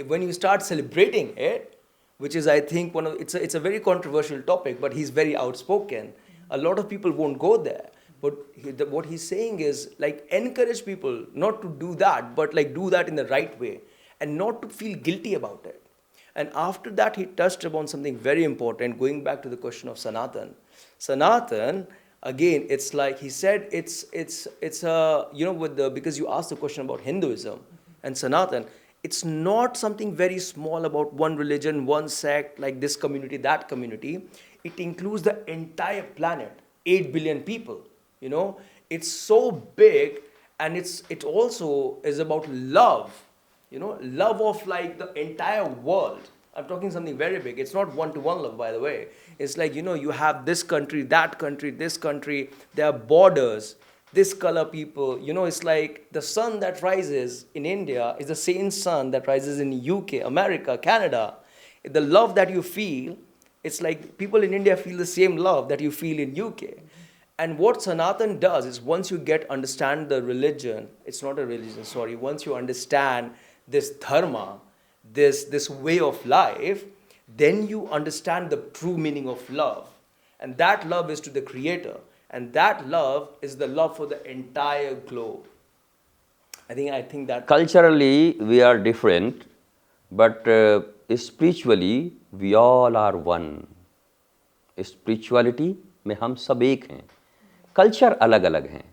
When you start celebrating it, which is, I think, it's a very controversial topic, but he's very outspoken. A lot of people won't go there. But what he's saying is, like, encourage people not to do that, but like do that in the right way, and not to feel guilty about it. And after that, he touched upon something very important, going back to the question of Sanatan. Sanatan, again, it's like he said, it's you know, because you asked the question about Hinduism and Sanatan, it's not something very small about one religion, one sect, like this community, that community. It includes the entire planet, 8 billion people. You know, it's so big, and it also is about love. You know, love of like the entire world. I'm talking something very big. It's not one-to-one love, by the way. It's like, you know, you have this country, that country, this country. There are borders, this color people. You know, it's like the sun that rises in India is the same sun that rises in UK, America, Canada. The love that you feel, it's like people in India feel the same love that you feel in UK. And what Sanatan does is, once you understand the religion, it's not a religion, sorry, once you understand this dharma, this way of life, then you understand the true meaning of love. And that love is to the Creator. And that love is the love for the entire globe. I think that... Culturally, we are different, but spiritually, we all are one. Spirituality में हम सब एक हैं. Culture अलग अलग हैं.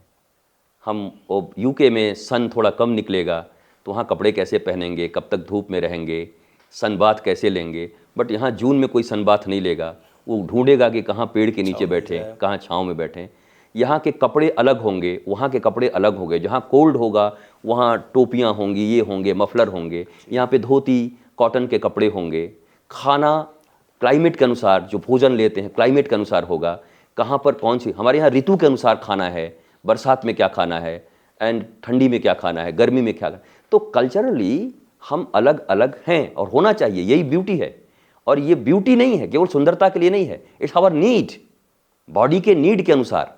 हम UK में सन थोड़ा कम निकलेगा तो वहाँ कपड़े कैसे पहनेंगे, कब तक धूप में रहेंगे, सनबाथ कैसे लेंगे. बट यहाँ जून में कोई सनबाथ नहीं लेगा, वो ढूंढेगा कि कहाँ पेड़ के नीचे बैठे, कहाँ छाँव में बैठे. यहाँ के कपड़े अलग होंगे, वहाँ के कपड़े अलग होंगे. जहाँ कोल्ड होगा वहाँ टोपियाँ होंगी, ये होंगे, मफलर होंगे. यहाँ पे धोती कॉटन के कपड़े होंगे. खाना क्लाइमेट के अनुसार, जो भोजन लेते हैं क्लाइमेट के अनुसार होगा. कहाँ पर कौन सी, हमारे यहाँ ऋतु के अनुसार खाना है, बरसात में क्या खाना है एंड ठंडी में क्या खाना है, गर्मी में क्या खाना। तो कल्चरली हम अलग अलग हैं और होना चाहिए, यही ब्यूटी है। और ये ब्यूटी नहीं है केवल सुंदरता के लिए नहीं है, इट्स आवर नीड, बॉडी के नीड के अनुसार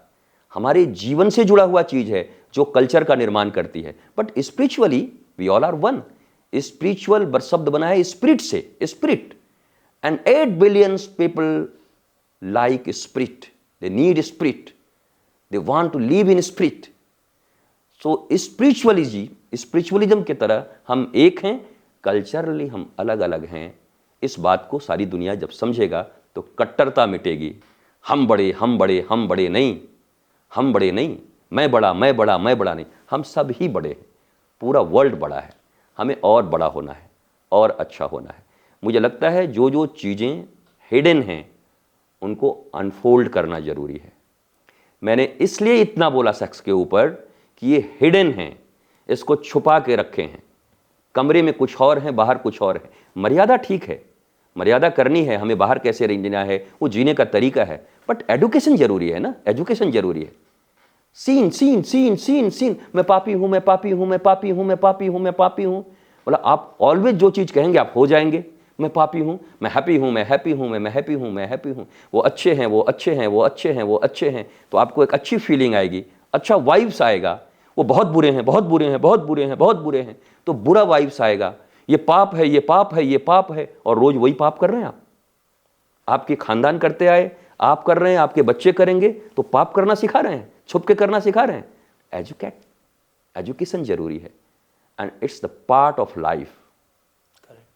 हमारे जीवन से जुड़ा हुआ चीज है जो कल्चर का निर्माण करती है। But spiritually we all are one. Spiritual शब्द बना है स्पिरिट से, spirit, and 8 billion people like spirit, they need spirit, they want to live in spirit. So spiritualism की तरह हम एक हैं, कल्चरली हम अलग अलग हैं। इस बात को सारी दुनिया जब समझेगा तो कट्टरता मिटेगी। हम बड़े, हम बड़े, हम बड़े नहीं, हम बड़े नहीं, मैं बड़ा, मैं बड़ा, मैं बड़ा नहीं, हम सब ही बड़े हैं। पूरा वर्ल्ड बड़ा है, हमें और बड़ा होना है और अच्छा होना है। मुझे लगता है जो जो चीज़ें हिडन हैं उनको अनफोल्ड करना जरूरी है। मैंने इसलिए इतना बोला सेक्स के ऊपर कि ये हिडन हैं, इसको छुपा के रखे हैं। कमरे में कुछ और है, बाहर कुछ और है। मर्यादा ठीक है, मर्यादा करनी है, हमें बाहर कैसे रहना है वो जीने का तरीका है, बट एजुकेशन जरूरी है ना, एजुकेशन जरूरी है। Sin sin sin sin sin, मैं पापी हूं, मैं पापी हूं, मैं पापी हूं, मैं पापी हूं, मैं पापी हूं। बोला आप ऑलवेज जो चीज कहेंगे आप हो जाएंगे। मैं पापी हूं, मैं हैप्पी हूं, मैं हैप्पी हूं, मैं हैप्पी हूं, मैं हैप्पी हूं। वो अच्छे हैं, वो अच्छे हैं, वो अच्छे हैं, वो अच्छे हैं, तो आपको एक अच्छी फीलिंग आएगी, अच्छा वाइब्स आएगा। वो बहुत बुरे हैं, बहुत बुरे हैं, बहुत बुरे हैं, बहुत बुरे हैं, तो बुरा वाइब्स आएगा। ये पाप है, ये पाप है, ये पाप है, और रोज वही पाप कर रहे हैं आप। आपके खानदान करते आए, आप कर रहे हैं, आपके बच्चे करेंगे, तो पाप करना सिखा रहे हैं, छुप के करना सिखा रहे हैं। एजुकेशन जरूरी है, and it's the part of life,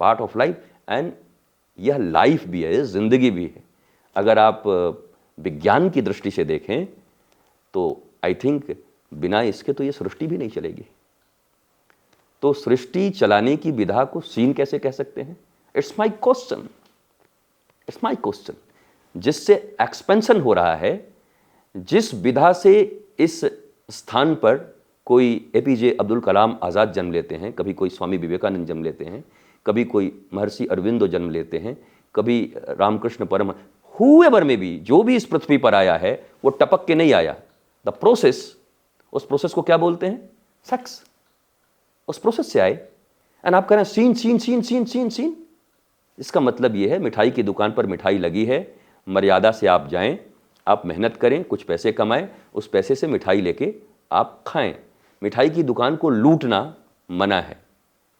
part of life. And यह लाइफ भी है, जिंदगी भी है। अगर आप विज्ञान की दृष्टि से देखें तो आई थिंक बिना इसके तो ये सृष्टि भी नहीं चलेगी। तो सृष्टि चलाने की विधा को सीन कैसे कह सकते हैं? It's my question, it's my question. जिससे एक्सपेंशन हो रहा है, जिस विधा से इस स्थान पर कोई एपीजे अब्दुल कलाम आज़ाद जन्म लेते हैं, कभी कोई स्वामी विवेकानंद जन्म लेते हैं, कभी कोई महर्षि अरविंदो जन्म लेते हैं, कभी रामकृष्ण परमहंस, हूएवर में भी जो भी इस पृथ्वी पर आया है वो टपक के नहीं आया। द प्रोसेस, उस प्रोसेस को क्या बोलते हैं? सेक्स। उस प्रोसेस से आए। एंड आप कह रहे हैं sin sin sin sin sin sin, इसका मतलब ये है मिठाई की दुकान पर मिठाई लगी है, मर्यादा से आप जाएं, आप मेहनत करें, कुछ पैसे कमाएं, उस पैसे से मिठाई लेके आप खाएं। मिठाई की दुकान को लूटना मना है,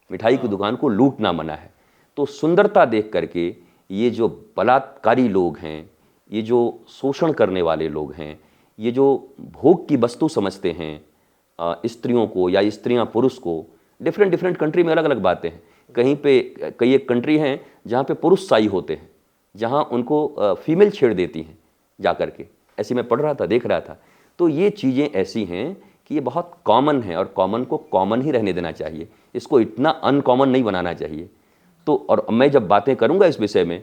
मिठाई की दुकान को लूटना मना है। तो सुंदरता देख करके ये जो बलात्कारी लोग हैं, ये जो शोषण करने वाले लोग हैं, ये जो भोग की वस्तु समझते हैं स्त्रियों को या स्त्रियां पुरुष को, डिफरेंट कंट्री में अलग अलग बातें हैं। कहीं पे कई एक कंट्री हैं जहाँ पे पुरुष साई होते हैं, जहाँ उनको फीमेल छेड़ देती हैं जा कर के। ऐसी मैं पढ़ रहा था, देख रहा था। तो ये चीज़ें ऐसी हैं कि ये बहुत कॉमन है, और कॉमन को कॉमन ही रहने देना चाहिए, इसको इतना अनकॉमन नहीं बनाना चाहिए। तो और मैं जब बातें करूँगा इस विषय में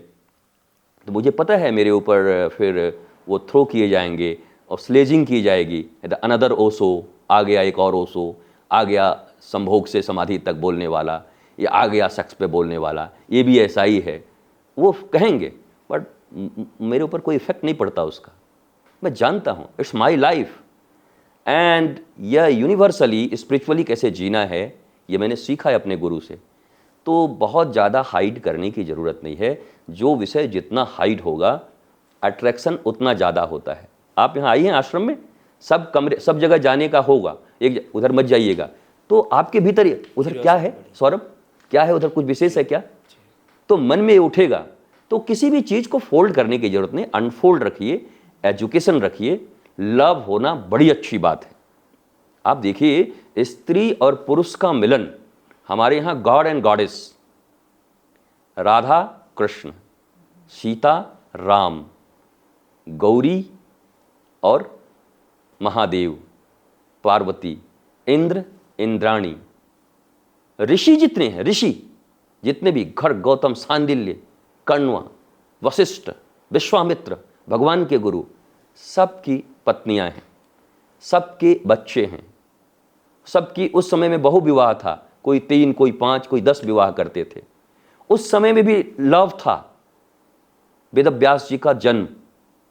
तो मुझे पता है मेरे ऊपर फिर वो थ्रो किए जाएंगे और स्लेजिंग की जाएगी। अनदर ओशो, आ गया एक और ओशो, आ गया संभोग से समाधि तक बोलने वाला, ये आ गया सेक्स पे बोलने वाला, ये भी ऐसा ही है, वो कहेंगे। बट मेरे ऊपर कोई इफेक्ट नहीं पड़ता उसका, मैं जानता हूँ इट्स माई लाइफ। एंड यह यूनिवर्सली स्पिरिचुअली कैसे जीना है ये मैंने सीखा है अपने गुरु से। तो बहुत ज़्यादा हाइड करने की ज़रूरत नहीं है। जो विषय जितना हाइड होगा अट्रैक्शन उतना ज़्यादा होता है। आप यहाँ आइए आश्रम में, सब कमरे सब जगह जाने का होगा, एक उधर मत जाइएगा। तो आपके भीतर उधर क्या है सौरभ, क्या है उधर, कुछ विशेष है क्या, तो मन में उठेगा। तो किसी भी चीज़ को फोल्ड करने की जरूरत नहीं, अनफोल्ड रखिए, एजुकेशन रखिए। लव होना बड़ी अच्छी बात है। आप देखिए स्त्री और पुरुष का मिलन, हमारे यहाँ God and goddess, Radha Krishna, Sita Ram, Gauri और महादेव, पार्वती, इंद्र इंद्राणी, ऋषि जितने हैं, ऋषि जितने भी, घर गौतम, सांडिल्य, कण्व, वशिष्ठ, विश्वामित्र, भगवान के गुरु, सबकी पत्नियां हैं, सबके बच्चे हैं, सबकी उस समय में बहु विवाह था, कोई 3, कोई 5, कोई 10 विवाह करते थे। उस समय में भी लव था। वेद व्यास जी का जन्म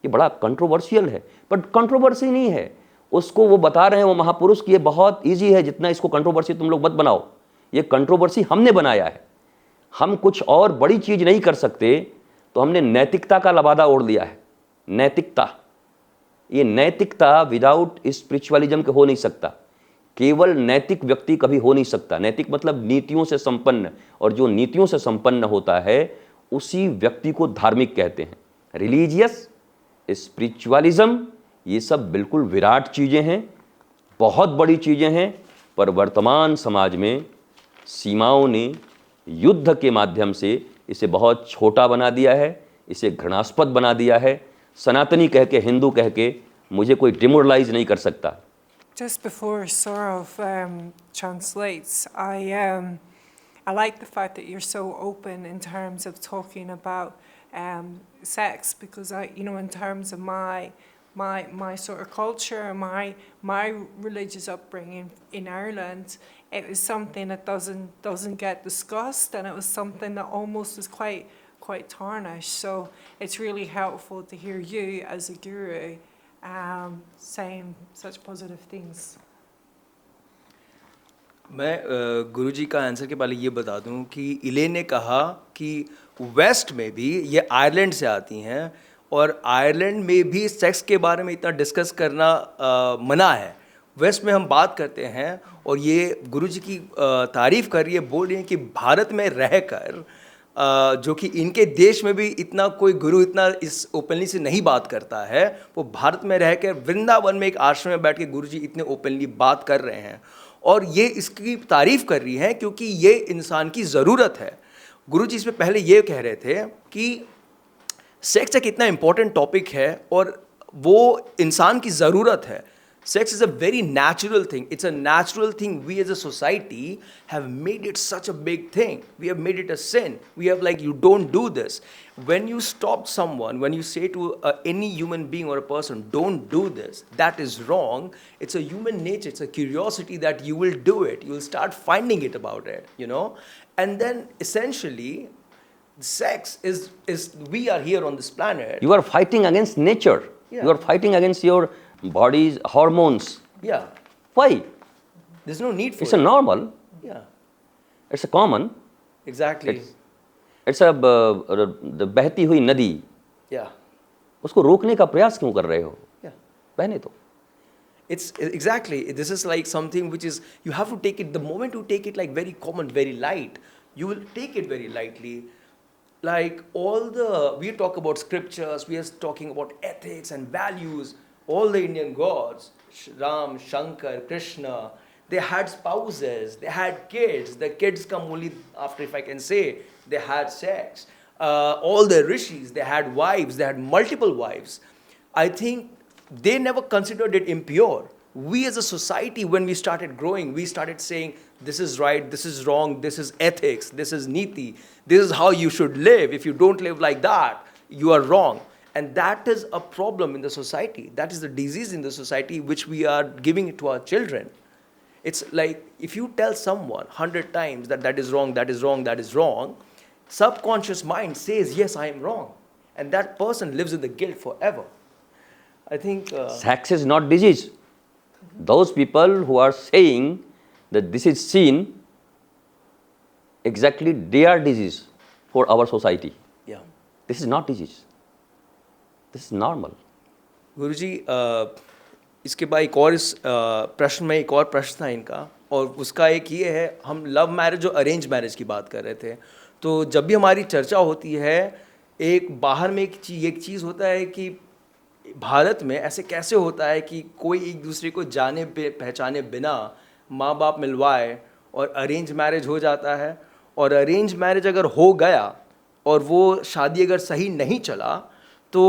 ये बड़ा कंट्रोवर्शियल है, बट कंट्रोवर्सी नहीं है। उसको वो बता रहे हैं वो महापुरुष कि ये बहुत ईजी है, जितना इसको कंट्रोवर्सी तुम लोग मत बनाओ। ये कंट्रोवर्सी हमने बनाया है। हम कुछ और बड़ी चीज़ नहीं कर सकते तो हमने नैतिकता का लबादा ओढ़ लिया है। नैतिकता, ये नैतिकता विदाउट स्पिरिचुअलिज्म के हो नहीं सकता। केवल नैतिक व्यक्ति कभी हो नहीं सकता। नैतिक मतलब नीतियों से संपन्न, और जो नीतियों से संपन्न होता है उसी व्यक्ति को धार्मिक कहते हैं। रिलीजियस, स्पिरिचुअलिज्म, ये सब बिल्कुल विराट चीज़ें हैं, बहुत बड़ी चीज़ें हैं, पर वर्तमान समाज में सीमाओं ने युद्ध के माध्यम से इसे बहुत छोटा बना दिया है, इसे घृणास्पद बना दिया है। सनातनी कह के, हिंदू कह के मुझे कोई डिमोरलाइज नहीं कर सकता। Just before Saurav translates, I like the fact that you're so open in terms of talking about sex, because in terms of my sort of culture, my religious upbringing in Ireland, it was something that doesn't get discussed, and it was something that almost is quite tarnished. So it's really helpful to hear you as a guru saying such positive things. मैं गुरुजी का answer के पहले ये बता दूं कि इलेन ने कहा कि वेस्ट में भी ये आयरलैंड से आती हैं, और आयरलैंड में भी सेक्स के बारे में इतना डिस्कस करना मना है। वेस्ट में हम बात करते हैं, और ये गुरुजी की तारीफ़ कर रही है, बोल रही हैं कि भारत में रहकर जो कि इनके देश में भी इतना कोई गुरु इतना इस ओपनली से नहीं बात करता है, वो भारत में रहकर वृंदावन में एक आश्रम में बैठ के गुरुजी इतने ओपनली बात कर रहे हैं, और ये इसकी तारीफ़ कर रही हैं क्योंकि ये इंसान की ज़रूरत है। गुरुजी इसमें पहले ये कह रहे थे कि सेक्स एक इतना इम्पोर्टेंट टॉपिक है और वो इंसान की ज़रूरत है। Sex is a very natural thing. It's a natural thing. We as a society have made it such a big thing. We have made it a sin. We have like, you don't do this. When you stop someone, when you say to any human being or a person, don't do this, that is wrong. It's a human nature. It's a curiosity that you will do it. You will start finding it about it, And then essentially, sex is we are here on this planet. You are fighting against nature. Yeah. You are fighting against your body's hormones. Yeah. Why? There's no need for It's it. a normal. Yeah. It's a common. Exactly. It's a the बहती हुई नदी, Yeah. उसको रोकने का प्रयास क्यों कर रहे हो? Yeah. बहने तो। It's exactly, this is like something which is, you have to take it, the moment you take it like very common, very light, you will take it very lightly. Like we talk about scriptures, we are talking about ethics and values. All the Indian gods, Ram, Shankar, Krishna, they had spouses, they had kids. The kids come only after, if I can say, they had sex. All the rishis, they had wives, they had multiple wives. I think they never considered it impure. We as a society, when we started growing, we started saying, this is right, this is wrong, this is ethics, this is niti, this is how you should live. If you don't live like that, you are wrong. And that is a problem in the society. That is the disease in the society which we are giving it to our children. It's like if you tell someone 100 times that that is wrong, that is wrong, that is wrong, subconscious mind says, yes, I am wrong. And that person lives in the guilt forever. I think... Sex is not disease. Those people who are saying that this is sin, exactly they are disease for our society. Yeah. This is not disease. This is normal. गुरुजी, इसके बाद एक और इस प्रश्न में एक और प्रश्न था इनका, और उसका एक ये है, हम लव मैरिज और अरेंज मैरिज की बात कर रहे थे। तो जब भी हमारी चर्चा होती है, एक बाहर में एक चीज़ होता है कि भारत में ऐसे कैसे होता है कि कोई एक दूसरे को जाने पहचाने बिना माँ बाप मिलवाए और अरेंज मैरिज हो जाता है, और अरेंज मैरिज अगर हो गया और वो शादी अगर सही नहीं चला तो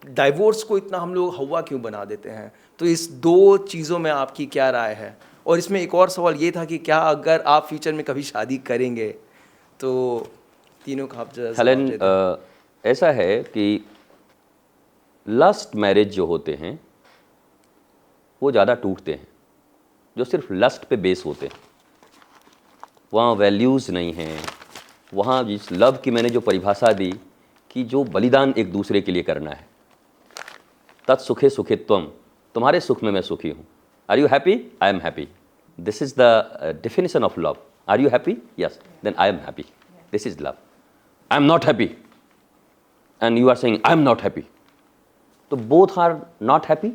डाइवोर्स को इतना हम लोग हवा क्यों बना देते हैं? तो इस दो चीज़ों में आपकी क्या राय है? और इसमें एक और सवाल ये था कि क्या अगर आप फ्यूचर में कभी शादी करेंगे तो तीनों का आप हेलेन, ऐसा है कि लस्ट मैरिज जो होते हैं वो ज़्यादा टूटते हैं, जो सिर्फ लस्ट पे बेस होते हैं। वहाँ वैल्यूज़ नहीं हैं, वहाँ जिस लव की मैंने जो परिभाषा दी कि जो बलिदान एक दूसरे के लिए करना है, तत्सुखे सुखित्वम, तुम्हारे सुख में मैं सुखी हूँ. Are you happy? I am happy. This is the definition of love. Are you happy? Yes, then I am happy. This is love. I am not happy and you are saying I am not happy. So both are not happy.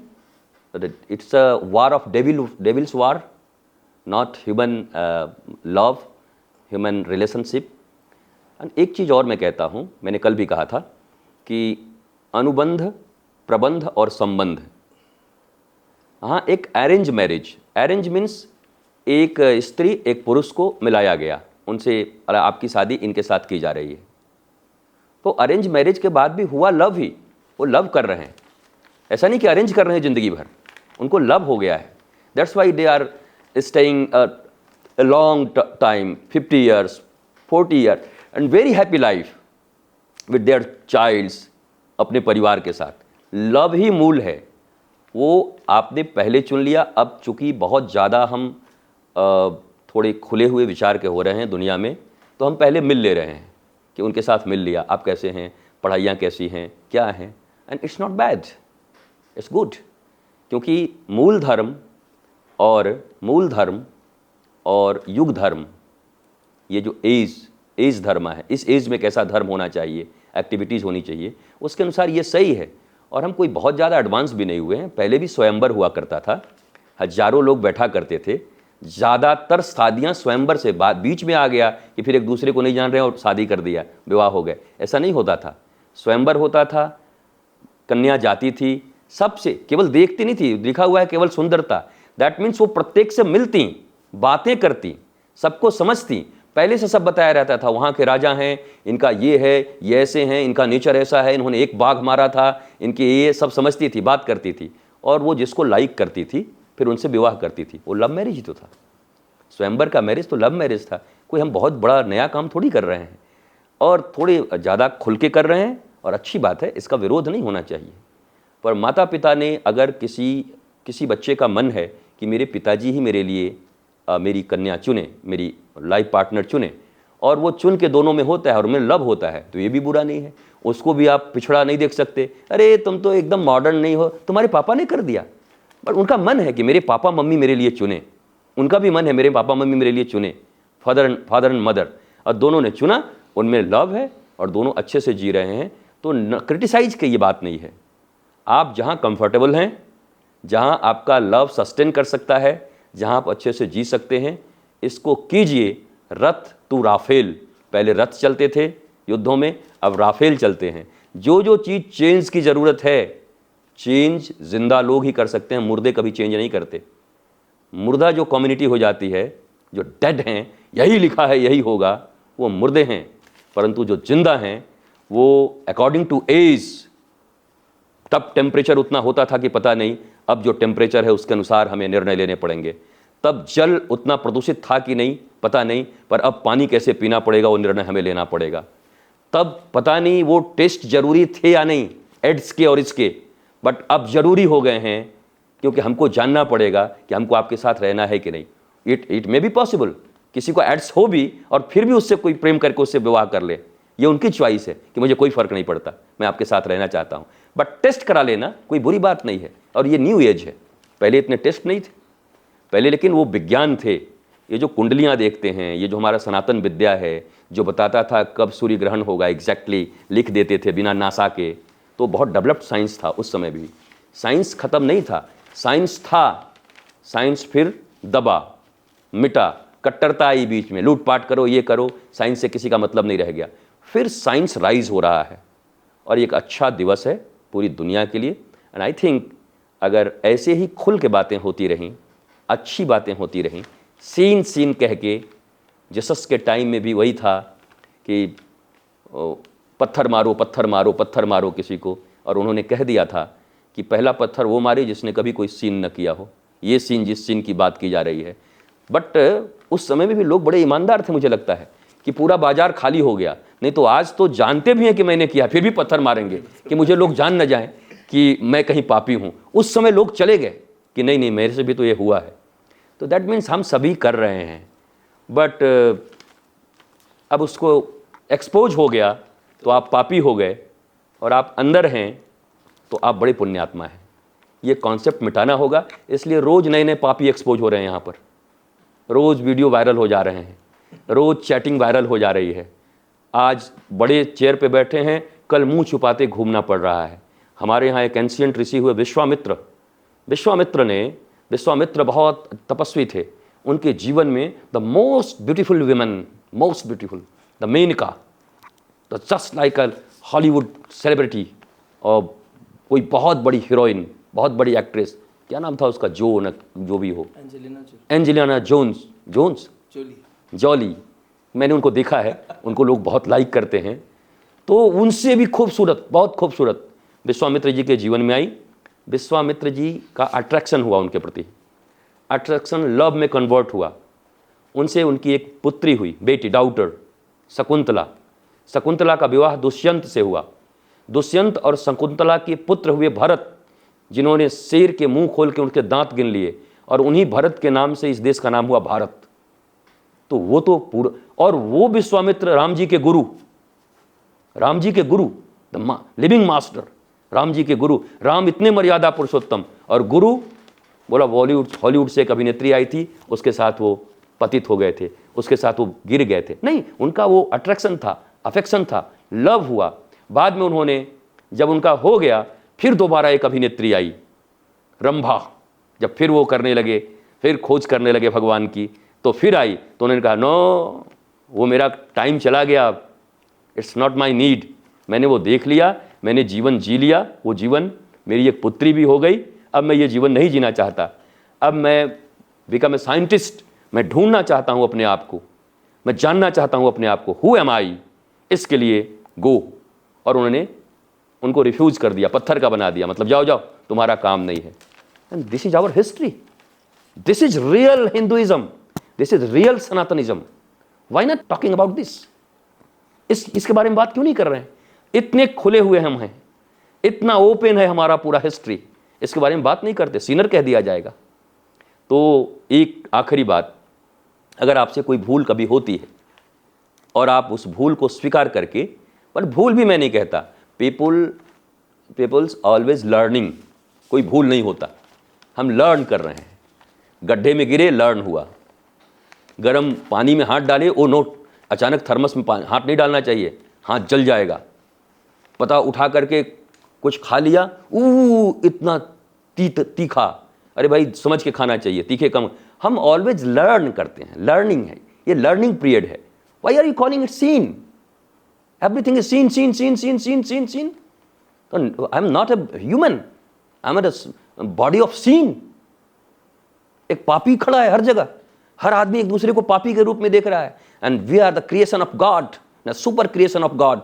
It's a war of devil's war, not human love, human relationship. And एक चीज़ और मैं कहता हूँ, मैंने कल भी कहा था कि अनुबंध, प्रबंध और संबंध. हाँ, एक अरेंज मैरिज, अरेंज मीन्स एक स्त्री एक पुरुष को मिलाया गया, उनसे आपकी शादी इनके साथ की जा रही है. तो अरेंज मैरिज के बाद भी हुआ लव ही, वो लव कर रहे हैं. ऐसा नहीं कि अरेंज कर रहे हैं ज़िंदगी भर, उनको लव हो गया है. That's why they are staying a long time, 50 years, 40 years and very happy life with their childs, अपने परिवार के साथ. लव ही मूल है. वो आपने पहले चुन लिया. अब चूँकि बहुत ज़्यादा हम थोड़े खुले हुए विचार के हो रहे हैं दुनिया में, तो हम पहले मिल ले रहे हैं कि उनके साथ मिल लिया, आप कैसे हैं, पढ़ाइयाँ कैसी हैं, क्या हैं. And it's not bad, it's good. क्योंकि मूल धर्म और युग धर्म, ये जो एज धर्म है, इस एज में कैसा धर्म होना चाहिए, एक्टिविटीज़ होनी चाहिए, उसके अनुसार ये सही है. और हम कोई बहुत ज़्यादा एडवांस भी नहीं हुए हैं. पहले भी स्वयंवर हुआ करता था, हजारों लोग बैठा करते थे. ज़्यादातर शादियाँ स्वयंवर से बीच में आ गया कि फिर एक दूसरे को नहीं जान रहे और शादी कर दिया, विवाह हो गए. ऐसा नहीं होता था. स्वयंवर होता था, कन्या जाती थी, सबसे केवल देखती नहीं थी, लिखा हुआ है केवल सुंदरता. दैट मीन्स वो प्रत्येक से मिलती, बातें करती, सबको समझती. पहले से सब बताया रहता था, वहाँ के राजा हैं, इनका ये है, ये ऐसे हैं, इनका नेचर ऐसा है, इन्होंने एक बाघ मारा था, इनके ये सब समझती थी, बात करती थी. और वो जिसको लाइक करती थी फिर उनसे विवाह करती थी. वो लव मैरिज ही तो था. स्वयंवर का मैरिज तो लव मैरिज था. कोई हम बहुत बड़ा नया काम थोड़ी कर रहे हैं, और थोड़े ज़्यादा खुल के कर रहे हैं, और अच्छी बात है, इसका विरोध नहीं होना चाहिए. पर माता पिता ने अगर किसी बच्चे का मन है कि मेरे पिताजी ही मेरे लिए मेरी कन्या चुने, मेरी लाइफ पार्टनर चुने, और वो चुन के दोनों में होता है और उनमें लव होता है, तो ये भी बुरा नहीं है. उसको भी आप पिछड़ा नहीं देख सकते. अरे तुम तो एकदम मॉडर्न नहीं हो, तुम्हारे पापा ने कर दिया. पर उनका मन है कि मेरे पापा मम्मी मेरे लिए चुने. उनका भी मन है मेरे पापा मम्मी मेरे लिए चुने, फादर एंड मदर, और दोनों ने चुना, उनमें लव है और दोनों अच्छे से जी रहे हैं. तो क्रिटिसाइज की ये बात नहीं है. आप जहाँ कंफर्टेबल हैं, जहाँ आपका लव सस्टेन कर सकता है, जहाँ आप अच्छे से जी सकते हैं, इसको कीजिए. रथ टू राफेल, पहले रथ चलते थे युद्धों में, अब राफेल चलते हैं. जो चीज़ चेंज की ज़रूरत है, चेंज जिंदा लोग ही कर सकते हैं, मुर्दे कभी चेंज नहीं करते. मुर्दा जो कम्युनिटी हो जाती है, जो डेड हैं, यही लिखा है यही होगा, वो मुर्दे हैं. परंतु जो जिंदा हैं वो अकॉर्डिंग टू एज, तब टेम्परेचर उतना होता था कि पता नहीं, अब जो टेम्परेचर है उसके अनुसार हमें निर्णय लेने पड़ेंगे. तब जल उतना प्रदूषित था कि नहीं पता नहीं, पर अब पानी कैसे पीना पड़ेगा वो निर्णय हमें लेना पड़ेगा. तब पता नहीं वो टेस्ट जरूरी थे या नहीं, एड्स के और इसके, बट अब जरूरी हो गए हैं, क्योंकि हमको जानना पड़ेगा कि हमको आपके साथ रहना है कि नहीं. इट मे बी पॉसिबल किसी को एड्स हो भी और फिर भी उससे कोई प्रेम करके उससे विवाह कर ले, ये उनकी चॉइस है कि मुझे कोई फर्क नहीं पड़ता, मैं आपके साथ रहना चाहता हूँ. बट टेस्ट करा लेना कोई बुरी बात नहीं है. और ये न्यू एज है, पहले इतने टेस्ट नहीं थे पहले, लेकिन वो विज्ञान थे. ये जो कुंडलियाँ देखते हैं, ये जो हमारा सनातन विद्या है, जो बताता था कब सूर्य ग्रहण होगा, एग्जैक्टली लिख देते थे बिना नासा के. तो बहुत डेवलप्ड साइंस था उस समय भी. साइंस ख़त्म नहीं था, साइंस था. साइंस फिर दबा, मिटा, कट्टरता आई बीच में, लूटपाट करो, ये करो, साइंस से किसी का मतलब नहीं रह गया. फिर साइंस राइज हो रहा है, और एक अच्छा दिवस है पूरी दुनिया के लिए. एंड आई थिंक अगर ऐसे ही खुल के बातें होती रहें, अच्छी बातें होती रहें, सीन कह के, जीसस के टाइम में भी वही था कि पत्थर मारो पत्थर मारो पत्थर मारो किसी को, और उन्होंने कह दिया था कि पहला पत्थर वो मारे जिसने कभी कोई सीन न किया हो. ये सीन, जिस सीन की बात की जा रही है. बट उस समय में भी लोग बड़े ईमानदार थे, मुझे लगता है कि पूरा बाजार खाली हो गया. नहीं तो आज तो जानते भी हैं कि मैंने किया, फिर भी पत्थर मारेंगे कि मुझे लोग जान न जाएं कि मैं कहीं पापी हूँ. उस समय लोग चले गए कि नहीं मेरे से भी तो ये हुआ है. तो दैट मीन्स हम सभी कर रहे हैं. बट अब उसको एक्सपोज हो गया तो आप पापी हो गए, और आप अंदर हैं तो आप बड़े पुण्यात्मा हैं। ये कॉन्सेप्ट मिटाना होगा, इसलिए रोज़ नए नए पापी एक्सपोज हो रहे हैं यहाँ पर, रोज़ वीडियो वायरल हो जा रहे हैं, रोज़ चैटिंग वायरल हो जा रही है। आज बड़े चेयर पे बैठे हैं, कल मुंह छुपाते घूमना पड़ रहा है। हमारे यहाँ एक एंशियंट ऋषि हुए विश्वामित्र, विश्वामित्र बहुत तपस्वी थे। उनके जीवन में the most beautiful women, most beautiful, the Menaka, the just like a Hollywood celebrity, और कोई बहुत बड़ी हीरोइन, बहुत बड़ी एक्ट्रेस, क्या नाम था उसका, जो भी हो, एंजेलिना जॉली। मैंने उनको देखा है, उनको लोग बहुत लाइक करते हैं। तो उनसे भी खूबसूरत, बहुत खूबसूरत विश्वामित्र जी के जीवन में आई। विश्वामित्र जी का अट्रैक्शन हुआ उनके प्रति, अट्रैक्शन लव में कन्वर्ट हुआ। उनसे उनकी एक पुत्री हुई, बेटी, डाउटर, शकुंतला का विवाह दुष्यंत से हुआ। दुष्यंत और शकुंतला के पुत्र हुए भरत, जिन्होंने शेर के मुंह खोल के उनके दांत गिन लिए, और उन्हीं भरत के नाम से इस देश का नाम हुआ भारत। तो वो तो पूरा, और वो विश्वामित्र राम जी के गुरु, the living master, Ram ji के गुरु। राम इतने मर्यादा पुरुषोत्तम, और गुरु बोला हॉलीवुड से एक अभिनेत्री आई थी, उसके साथ वो पतित हो गए थे, उसके साथ वो गिर गए थे। नहीं, उनका वो अट्रैक्शन था, अफेक्शन था, लव हुआ। बाद में उन्होंने, जब उनका हो गया, फिर दोबारा एक अभिनेत्री आई, रंभा। जब फिर वो करने लगे, फिर खोज करने लगे भगवान की, तो फिर आई, तो उन्होंने कहा नो, वो मेरा टाइम चला गया, इट्स नॉट माई नीड। मैंने वो देख लिया, मैंने जीवन जी लिया, वो जीवन, मेरी एक पुत्री भी हो गई, अब मैं ये जीवन नहीं जीना चाहता। अब मैं बिकम ए साइंटिस्ट, मैं ढूंढना चाहता हूँ अपने आप को, मैं जानना चाहता हूँ अपने आप को, हु एम आई, इसके लिए गो। और उन्होंने उनको रिफ्यूज कर दिया, पत्थर का बना दिया, मतलब जाओ जाओ, तुम्हारा काम नहीं है। And this is our history, this is real Hinduism, this is real Sanatanism. Why not talking about this? इसके बारे में बात क्यों नहीं कर रहे हैं? इतने खुले हुए हम हैं, इतना ओपन है हमारा पूरा हिस्ट्री, इसके बारे में बात नहीं करते, सीनर कह दिया जाएगा। तो एक आखिरी बात, अगर आपसे कोई भूल कभी होती है और आप उस भूल को स्वीकार करके, पर भूल भी मैं नहीं कहता, पीपल्स ऑलवेज लर्निंग, कोई भूल नहीं होता, हम लर्न कर रहे हैं। गड्ढे में गिरे, लर्न हुआ, गर्म पानी में हाथ डाले, ओ नोट, अचानक थर्मस में हाथ नहीं डालना चाहिए, हाथ जल जाएगा। पता उठा करके कुछ खा लिया, इतना तीखा, अरे भाई समझ के खाना चाहिए, तीखे कम। हम ऑलवेज लर्न करते हैं, लर्निंग है, ये लर्निंग पीरियड है। Why are you calling it sin? Everything is sin sin sin sin sin sin sin. I am not a human, I am a body of sin. एक पापी खड़ा है हर जगह, हर आदमी एक दूसरे को पापी के रूप में देख रहा है। And we are the creation of God, the super creation of God,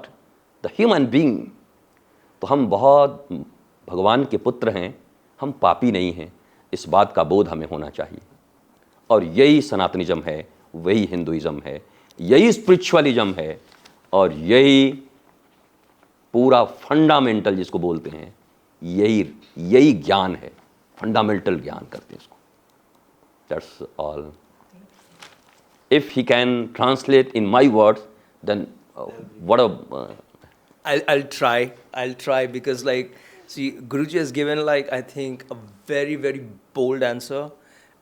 the human being. तो हम बहुत भगवान के पुत्र हैं, हम पापी नहीं हैं, इस बात का बोध हमें होना चाहिए। और यही सनातनिज्म है, वही हिंदुइज्म है, यही स्पिरिचुअलिज्म है, और पूरा फंडामेंटल जिसको बोलते हैं, यही ज्ञान है, फंडामेंटल ज्ञान करते हैं इसको। That's all. If he can translate in my words, then what a I'll try because see, Guruji has given I think a very, very bold answer,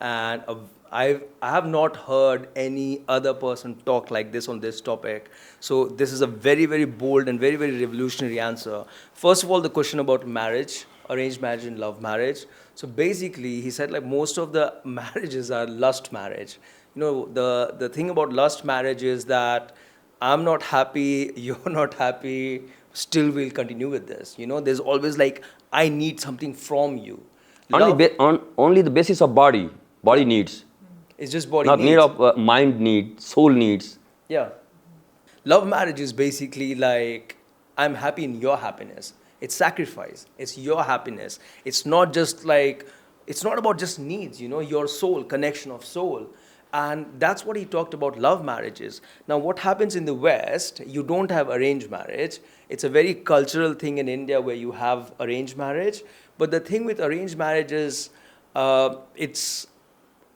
and I have not heard any other person talk like this on this topic. So this is a very, very bold and very, very revolutionary answer. First of all, the question about marriage, arranged marriage and love marriage. So basically, he said most of the marriages are lust marriage. The thing about lust marriage is that I'm not happy, you're not happy, still we'll continue with this. There's always I need something from you. only the basis of body needs. It's just body not needs. Need of mind needs, soul needs. Yeah. Love marriage is basically I'm happy in your happiness. It's sacrifice. It's your happiness. It's not just it's not about just needs, your soul, connection of soul. And that's what he talked about love marriages. Now, what happens in the West, you don't have arranged marriage. It's a very cultural thing in India where you have arranged marriage. But the thing with arranged marriage is, it's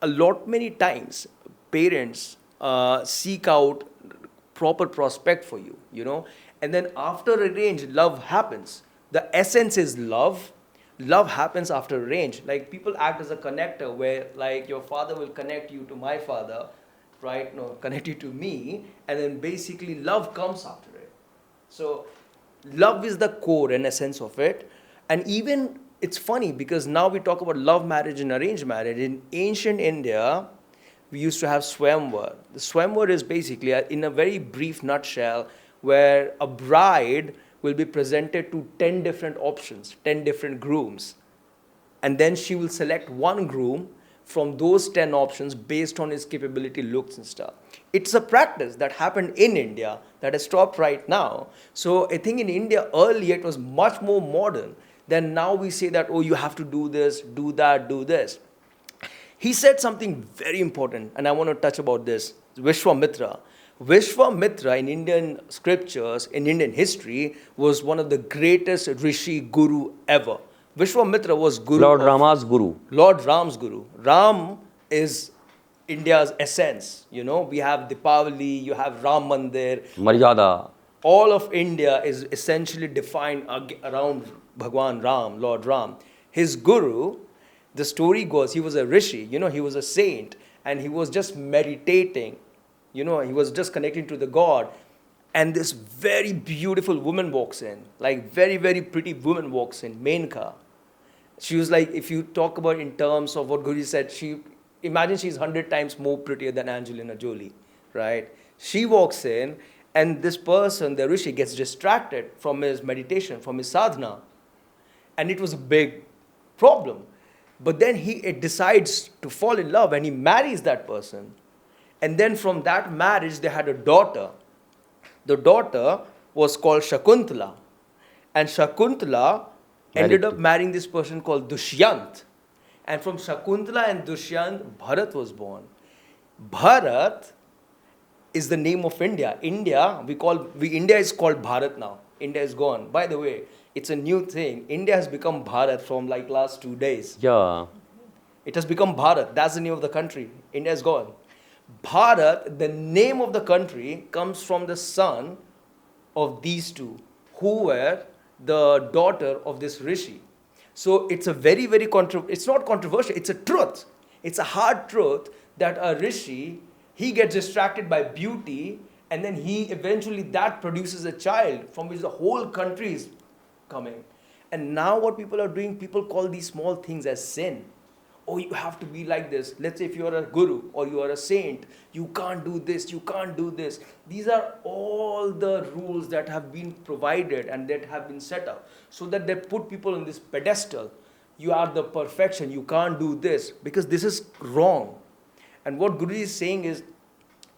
a lot many times parents seek out proper prospect for you, and then after arranged, love happens. the essence is love. Love happens after arrange. Like people act as a connector where like your father will connect you to my father, right? No, connect you to me, and then basically love comes after it. So love is the core and essence of it. And even it's funny because now we talk about love marriage and arranged marriage. In ancient India, we used to have Swamvar. The Swamvar is basically, in a very brief nutshell, where a bride will be presented to 10 different options, 10 different grooms. And then she will select one groom from those 10 options based on his capability, looks, and stuff. It's a practice that happened in India that has stopped right now. So I think in India earlier it was much more modern. Then now we say that, oh, you have to do this, do that, do this. He said something very important, and I want to touch about this. Vishwamitra. Vishwamitra in Indian scriptures, in Indian history, was one of the greatest rishi guru ever. Vishwamitra was guru. Lord Rama's guru. Lord Ram's guru. Ram is India's essence. You know, we have Dipavali, you have Ram Mandir. Maryada. All of India is essentially defined around Bhagwan Ram, Lord Ram. His guru, the story goes, he was a rishi, you know, he was a saint, and he was just meditating, you know, he was just connecting to the God. And this very beautiful woman walks in, like very, very pretty woman walks in, Menka. She was like, if you talk about in terms of what Guru said, imagine she's 100 times more prettier than Angelina Jolie, right? She walks in, and this person, the rishi, gets distracted from his meditation, from his sadhana. And it was a big problem. But then he decides to fall in love and he marries that person. And then from that marriage, they had a daughter. The daughter was called Shakuntala. And Shakuntala ended up marrying this person called Dushyant. And from Shakuntala and Dushyant, Bharat was born. Bharat is the name of India. India is called Bharat now. India is gone. By the way, it's a new thing. India has become Bharat from like last 2 days. Yeah. It has become Bharat. That's the name of the country. India is gone. Bharat, the name of the country, comes from the son of these two, who were the daughter of this rishi. So it's a very, very it's not controversial. It's a truth. It's a hard truth that a rishi, he gets distracted by beauty, and then he eventually, that produces a child from which the whole country is coming. And now what people are doing, people call these small things as sin. Oh, you have to be like this. Let's say if you are a guru or you are a saint, you can't do this, you can't do this. These are all the rules that have been provided and that have been set up so that they put people on this pedestal. You are the perfection, you can't do this because this is wrong. And what Guru is saying is,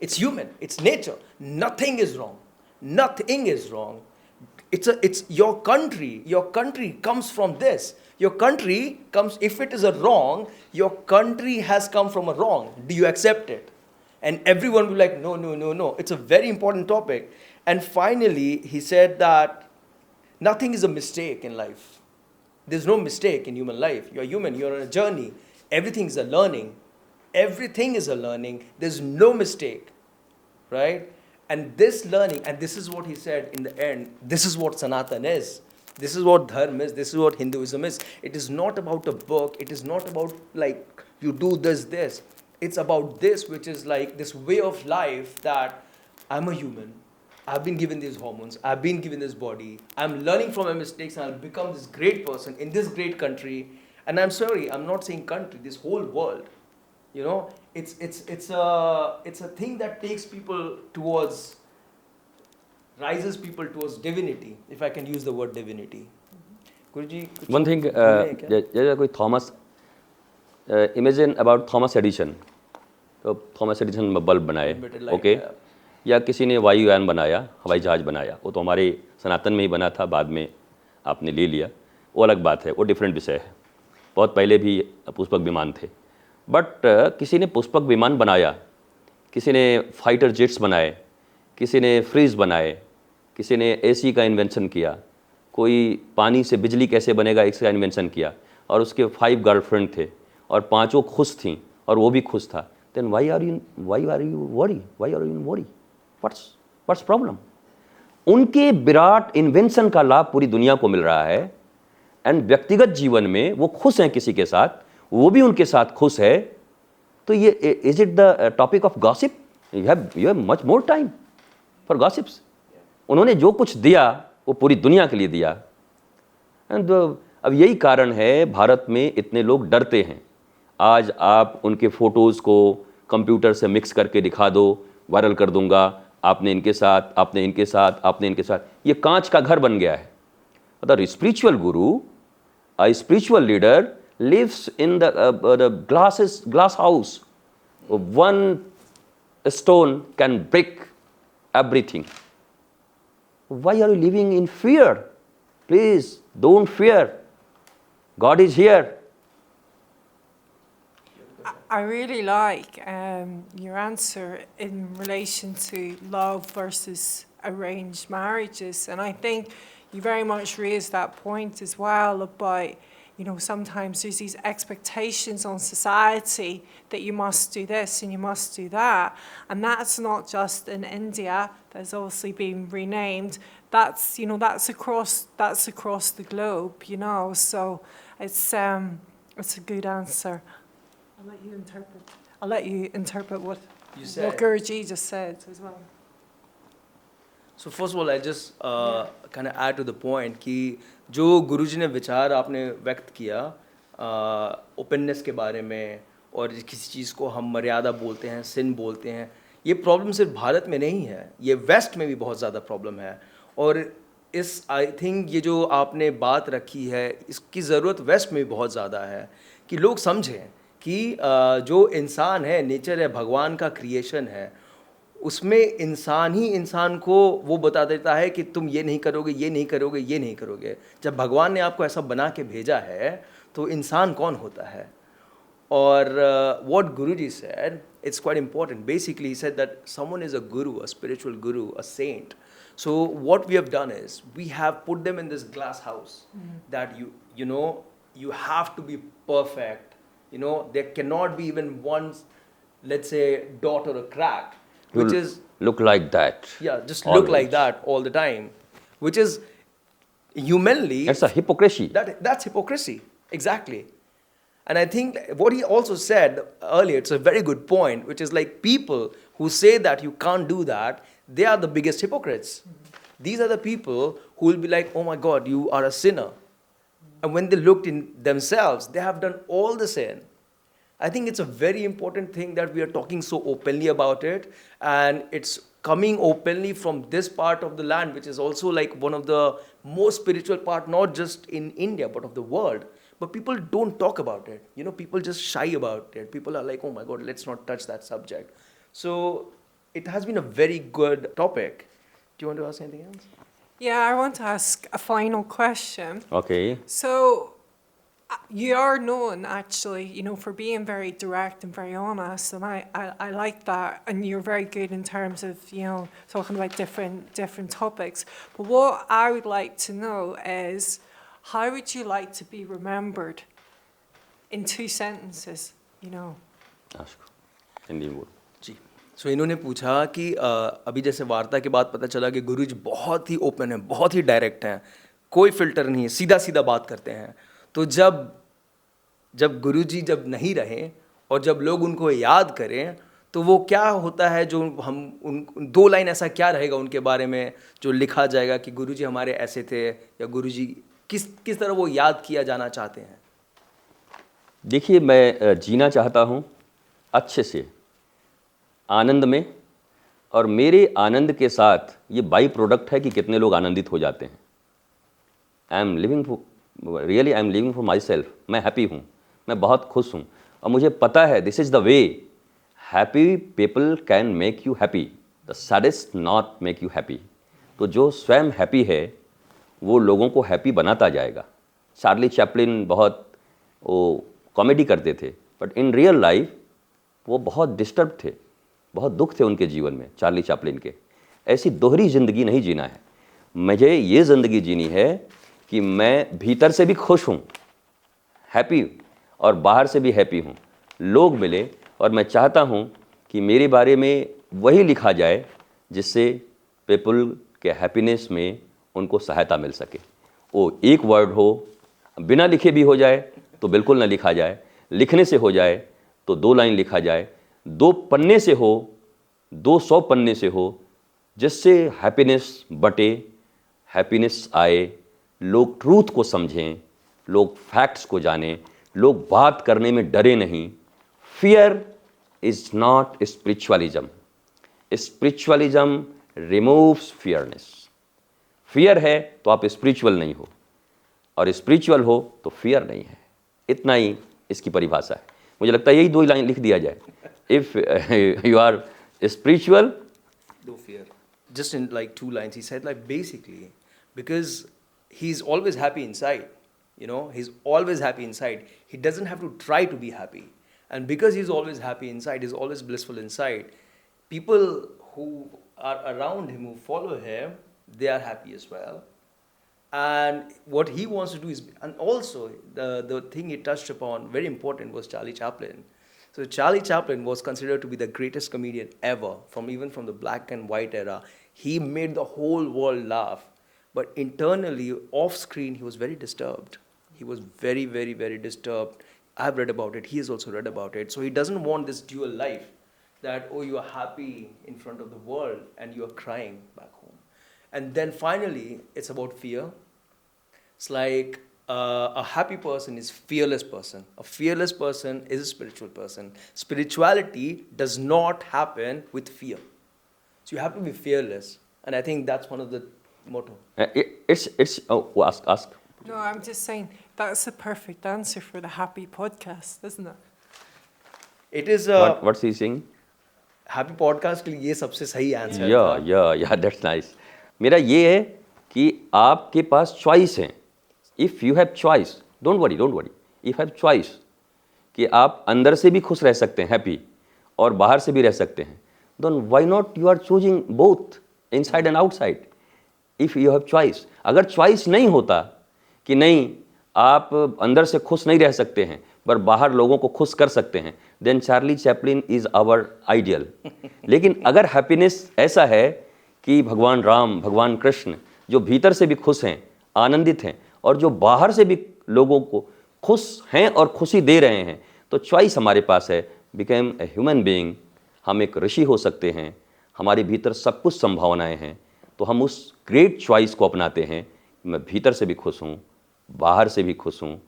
it's human, it's nature. Nothing is wrong. Nothing is wrong. It's your country. Your country comes from this. Your country comes, if it is a wrong, your country has come from a wrong. Do you accept it? And everyone will be like, no, no, no, no. It's a very important topic. And finally, he said that nothing is a mistake in life. There's no mistake in human life. You're human, you're on a journey. Everything is a learning. Everything is a learning. There's no mistake, right? And this learning, and this is what he said in the end, this is what Sanatan is. This is what Dharma is. This is what Hinduism is. It is not about a book. It is not about like you do this. It's about this, which is like this way of life that I'm a human. I've been given these hormones. I've been given this body. I'm learning from my mistakes and I'll become this great person in this great country. And I'm sorry, I'm not saying country, this whole world. You know, it's a thing that takes people towards, rises people towards divinity, if I can use the word divinity. Guruji, One thing, कोई Thomas, imagine about Thomas Edison. तो Thomas Edison bulb बनाए, okay? या किसी ने वायुयान बनाया, हवाई जहाज बनाया, वो तो हमारे सनातन में ही बना था, बाद में आपने ले लिया, वो अलग बात है, वो डिफरेंट विषय है. बहुत पहले भी पुष्पक विमान थे. बट किसी ने पुष्पक विमान बनाया, किसी ने फाइटर जेट्स बनाए, किसी ने फ्रीज बनाए, किसी ने एसी का इन्वेंशन किया, कोई पानी से बिजली कैसे बनेगा इसका इन्वेंशन किया, और उसके 5 गर्लफ्रेंड थे और 5 खुश थीं और वो भी खुश था. Then why are you worry? Why are you in worry? What's problem? उनके विराट इन्वेंशन का लाभ पूरी दुनिया को मिल रहा है, एंड व्यक्तिगत जीवन में वो खुश हैं किसी के साथ, वो भी उनके साथ खुश है, तो ये is it the topic of gossip? You have much more time for gossips. उन्होंने जो कुछ दिया वो पूरी दुनिया के लिए दिया. एंड अब यही कारण है भारत में इतने लोग डरते हैं. आज आप उनके फोटोज़ को कंप्यूटर से मिक्स करके दिखा दो, वायरल कर दूंगा, आपने इनके साथ, आपने इनके साथ, आपने इनके साथ. ये कांच का घर बन गया है. The spiritual Guru, a spiritual leader lives in the glass house. One stone can break everything. Why are you living in fear? Please don't fear. God is here. I really like your answer in relation to love versus arranged marriages, and I think you very much raised that point as well about, sometimes there's these expectations on society that you must do this and you must do that, and that's not just in India. That's obviously been renamed. That's across the globe. So it's a good answer. I'll let you interpret what Guruji just said as well. So first of all, I just kind of add to the point कि जो गुरुजी ने विचार आपने व्यक्त किया openness के बारे में, और किसी चीज़ को हम मर्यादा बोलते हैं, सिन बोलते हैं, ये प्रॉब्लम सिर्फ भारत में नहीं है, ये वेस्ट में भी बहुत ज़्यादा प्रॉब्लम है. और आई थिंक ये जो आपने बात रखी है, इसकी ज़रूरत वेस्ट में भी बहुत ज़्यादा है कि लोग समझें कि जो इंसान है, नेचर है, भगवान का क्रिएशन है, उसमें इंसान ही इंसान को वो बता देता है कि तुम ये नहीं करोगे, ये नहीं करोगे, ये नहीं करोगे. जब भगवान ने आपको ऐसा बना के भेजा है तो इंसान कौन होता है? और what Guruji said, it's quite important. Basically, he said that someone is a guru, a spiritual guru, a saint. So what we have done is we have put them in this glass house that you have to be perfect. There cannot be even one, let's say, dot or a crack, which is look like that. Yeah, just always. look like that all the time, which is humanly. That's a hypocrisy. That's hypocrisy, exactly. And I think what he also said earlier, it's a very good point, which is like people who say that you can't do that, they are the biggest hypocrites. These are the people who will be like, oh my God, you are a sinner. And when they looked in themselves, they have done all the sin. I think it's a very important thing that we are talking so openly about it, and it's coming openly from this part of the land, which is also like one of the most spiritual part, not just in India, but of the world. But people don't talk about it. People just shy about it. People are like, oh my God, let's not touch that subject. So it has been a very good topic. Do you want to ask anything else? Yeah, I want to ask a final question. Okay. So you are known actually, for being very direct and very honest, and I like that. And you're very good in terms of, talking about different topics. But what I would like to know is, how would you like to be remembered in 2 sentences? Ask. Hindi में बोल. जी. सो इन्होंने पूछा कि अभी जैसे वार्ता के बाद पता चला कि गुरुजी बहुत ही ओपन है, बहुत ही डायरेक्ट हैं, कोई फिल्टर नहीं है, सीधा सीधा बात करते हैं. तो जब गुरुजी जब नहीं रहें और जब लोग उनको याद करें, तो वो क्या होता है, जो हम उन 2 लाइन ऐसा क्या रहेगा उनके बारे में जो लिखा जाएगा कि गुरुजी हमारे ऐसे थे, या गुरुजी किस तरह वो याद किया जाना चाहते हैं? देखिए, मैं जीना चाहता हूँ अच्छे से, आनंद में, और मेरे आनंद के साथ ये बाई प्रोडक्ट है कि कितने लोग आनंदित हो जाते हैं. I am living for my self. मैं हैप्पी हूँ, मैं बहुत खुश हूँ, और मुझे पता है this is the way. Happy people can make you happy, the saddest not make you happy. तो जो स्वयं हैप्पी है वो लोगों को हैप्पी बनाता जाएगा. चार्ली चैपलिन बहुत वो कॉमेडी करते थे, बट इन रियल लाइफ वो बहुत डिस्टर्ब थे, बहुत दुख थे उनके जीवन में, चार्ली चैपलिन के. ऐसी दोहरी ज़िंदगी नहीं जीना है. मुझे ये ज़िंदगी जीनी है कि मैं भीतर से भी खुश हूँ, हैप्पी, और बाहर से भी हैप्पी हूँ. लोग मिले, और मैं चाहता हूँ कि मेरे बारे में वही लिखा जाए जिससे पीपल कि हैप्पीनेस में उनको सहायता मिल सके। वो एक वर्ड हो, बिना लिखे भी हो जाए तो बिल्कुल ना लिखा जाए, लिखने से हो जाए तो 2 लाइन लिखा जाए, 2 पन्ने से हो, 200 पन्ने से हो, जिससे हैप्पीनेस बटे, हैप्पीनेस आए, लोग ट्रूथ को समझें, लोग फैक्ट्स को जानें, लोग बात करने में डरे नहीं। Fear is not spiritualism. Spiritualism removes fearness. Fear है तो आप स्पिरिचुअल नहीं हो, और स्पिरिचुअल हो तो फियर नहीं है। इतना ही इसकी परिभाषा है। मुझे लगता है यही 2 लाइन लिख दिया जाए। If you are spiritual, No fear. Just in like 2 lines, he said like basically because he's always happy inside. You know, he's always happy inside. He doesn't have to try to be happy. And because he's always happy inside, he's always blissful inside, people who are around him, who follow him, they are happy as well. And what he wants to do is, and also the thing he touched upon, very important, was Charlie Chaplin. So Charlie Chaplin was considered to be the greatest comedian ever, even from the black and white era. He made the whole world laugh, but internally, off screen, he was very disturbed. He was very, very, very disturbed. I've read about it. He has also read about it. So he doesn't want this dual life, that oh, you are happy in front of the world and you are crying back home. And then finally, it's about fear. It's like a happy person is fearless person. A fearless person is a spiritual person. Spirituality does not happen with fear. So you have to be fearless. And I think that's one of the motto. ask. No, I'm just saying that's the perfect answer for the happy podcast, isn't it? It is What's he saying? happy podcast के लिए ये सबसे सही answer या that's nice. मेरा ये है कि आपके पास चॉइस है। If you have choice, don't worry, if have choice, कि आप अंदर से भी खुश रह सकते हैं, हैप्पी, और बाहर से भी रह सकते हैं, then why not you are choosing both, inside and outside, if you have choice. अगर चॉइस नहीं होता कि नहीं आप अंदर से खुश नहीं रह सकते हैं पर बाहर लोगों को खुश कर सकते हैं, then Charlie Chaplin is our ideal. लेकिन अगर हैप्पीनेस ऐसा है कि भगवान राम, भगवान कृष्ण जो भीतर से भी खुश हैं, आनंदित हैं, और जो बाहर से भी लोगों को खुश हैं और खुशी दे रहे हैं, तो चॉइस हमारे पास है, बिकेम ए ह्यूमन बीइंग। हम एक ऋषि हो सकते हैं, हमारे भीतर सब कुछ संभावनाएं हैं, तो हम उस ग्रेट चॉइस को अपनाते हैं। मैं भीतर से भी खुश हूँ, बाहर से भी खुश हूँ,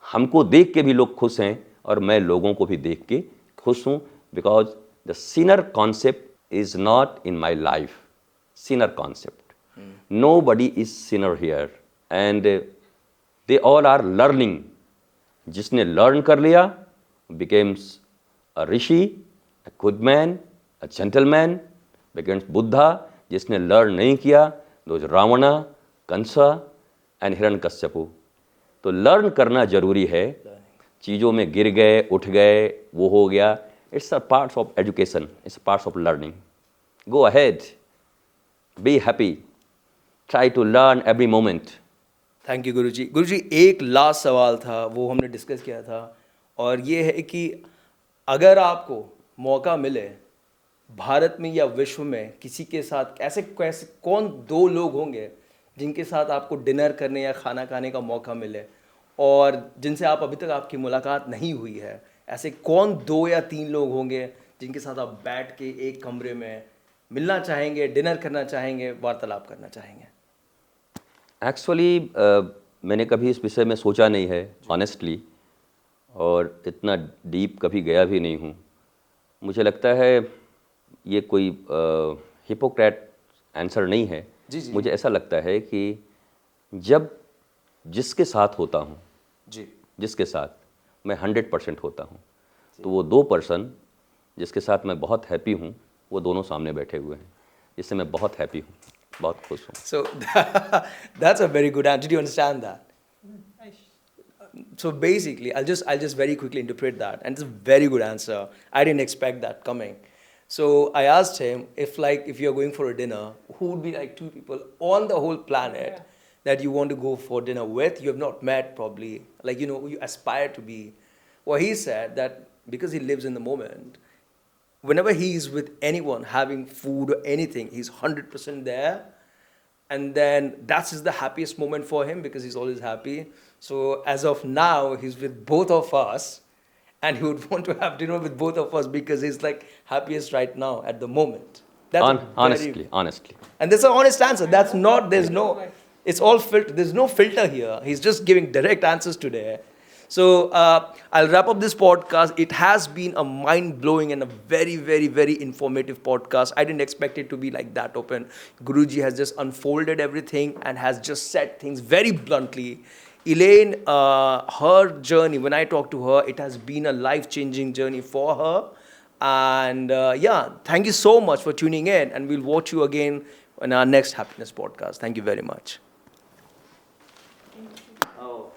हमको देख के भी लोग खुश हैं और मैं लोगों को भी देख के खुश हूँ, because the Sinner concept is not in my life. Sinner concept, nobody is sinner here, and they all are learning. जिसने लर्न कर लिया becomes a rishi, a good man, a gentleman, becomes Buddha. जिसने लर्न नहीं किया, those Rawna, Kansa and Hiranyakashipu. तो learn करना जरूरी है। चीज़ों में गिर गए, उठ गए, वो हो गया, it's a part of education, it's a part of learning. Go ahead, be happy, try to learn every moment. Thank you Guruji. Guruji, एक लास्ट सवाल था, वो हमने डिस्कस किया था, और ये है कि अगर आपको मौका मिले भारत में या विश्व में किसी के साथ, ऐसे कैसे कौन 2 लोग होंगे जिनके साथ आपको डिनर करने या खाना खाने का मौका मिले और जिनसे आप अभी तक आपकी मुलाकात नहीं हुई है, ऐसे कौन 2 या 3 लोग होंगे जिनके साथ आप बैठ के एक कमरे में मिलना चाहेंगे, डिनर करना चाहेंगे, वार्तालाप करना चाहेंगे? एक्चुअली मैंने कभी इस विषय में सोचा नहीं है ऑनेस्टली, और इतना डीप कभी गया भी नहीं हूँ। मुझे लगता है ये कोई हिपोक्रेट आंसर नहीं है। जी। मुझे ऐसा लगता है कि जब जिसके साथ होता हूँ, जिसके साथ मैं 100% होता हूँ, तो वो 2 पर्सन जिसके साथ मैं बहुत हैप्पी हूँ, वो दोनों सामने बैठे हुए हैं, जिससे मैं बहुत हैप्पी हूँ, बहुत खुश हूँ। So that's a very good answer. Did you understand that? So basically, I'll just very quickly interpret that, and it's a very good answer. I didn't expect that coming. So I asked him if you're going for a dinner, who would be like 2 people on the whole planet that you want to go for dinner with? You have not met probably, you aspire to be. Well, he said that because he lives in the moment, whenever he's with anyone having food or anything, he's 100% there. And then that's is the happiest moment for him because he's always happy. So as of now, he's with both of us, and he would want to have dinner with both of us because he's like happiest right now at the moment. That's a very- Honestly. and that's an honest answer. That's not, there's no, it's all filter. There's no filter here. He's just giving direct answers today. So I'll wrap up this podcast. It has been a mind-blowing and a very, very, very informative podcast. I didn't expect it to be like that open. Guruji has just unfolded everything and has just said things very bluntly. Elaine, her journey, when I talk to her, it has been a life-changing journey for her. And yeah, thank you so much for tuning in. And we'll watch you again in our next happiness podcast. Thank you very much. Oh.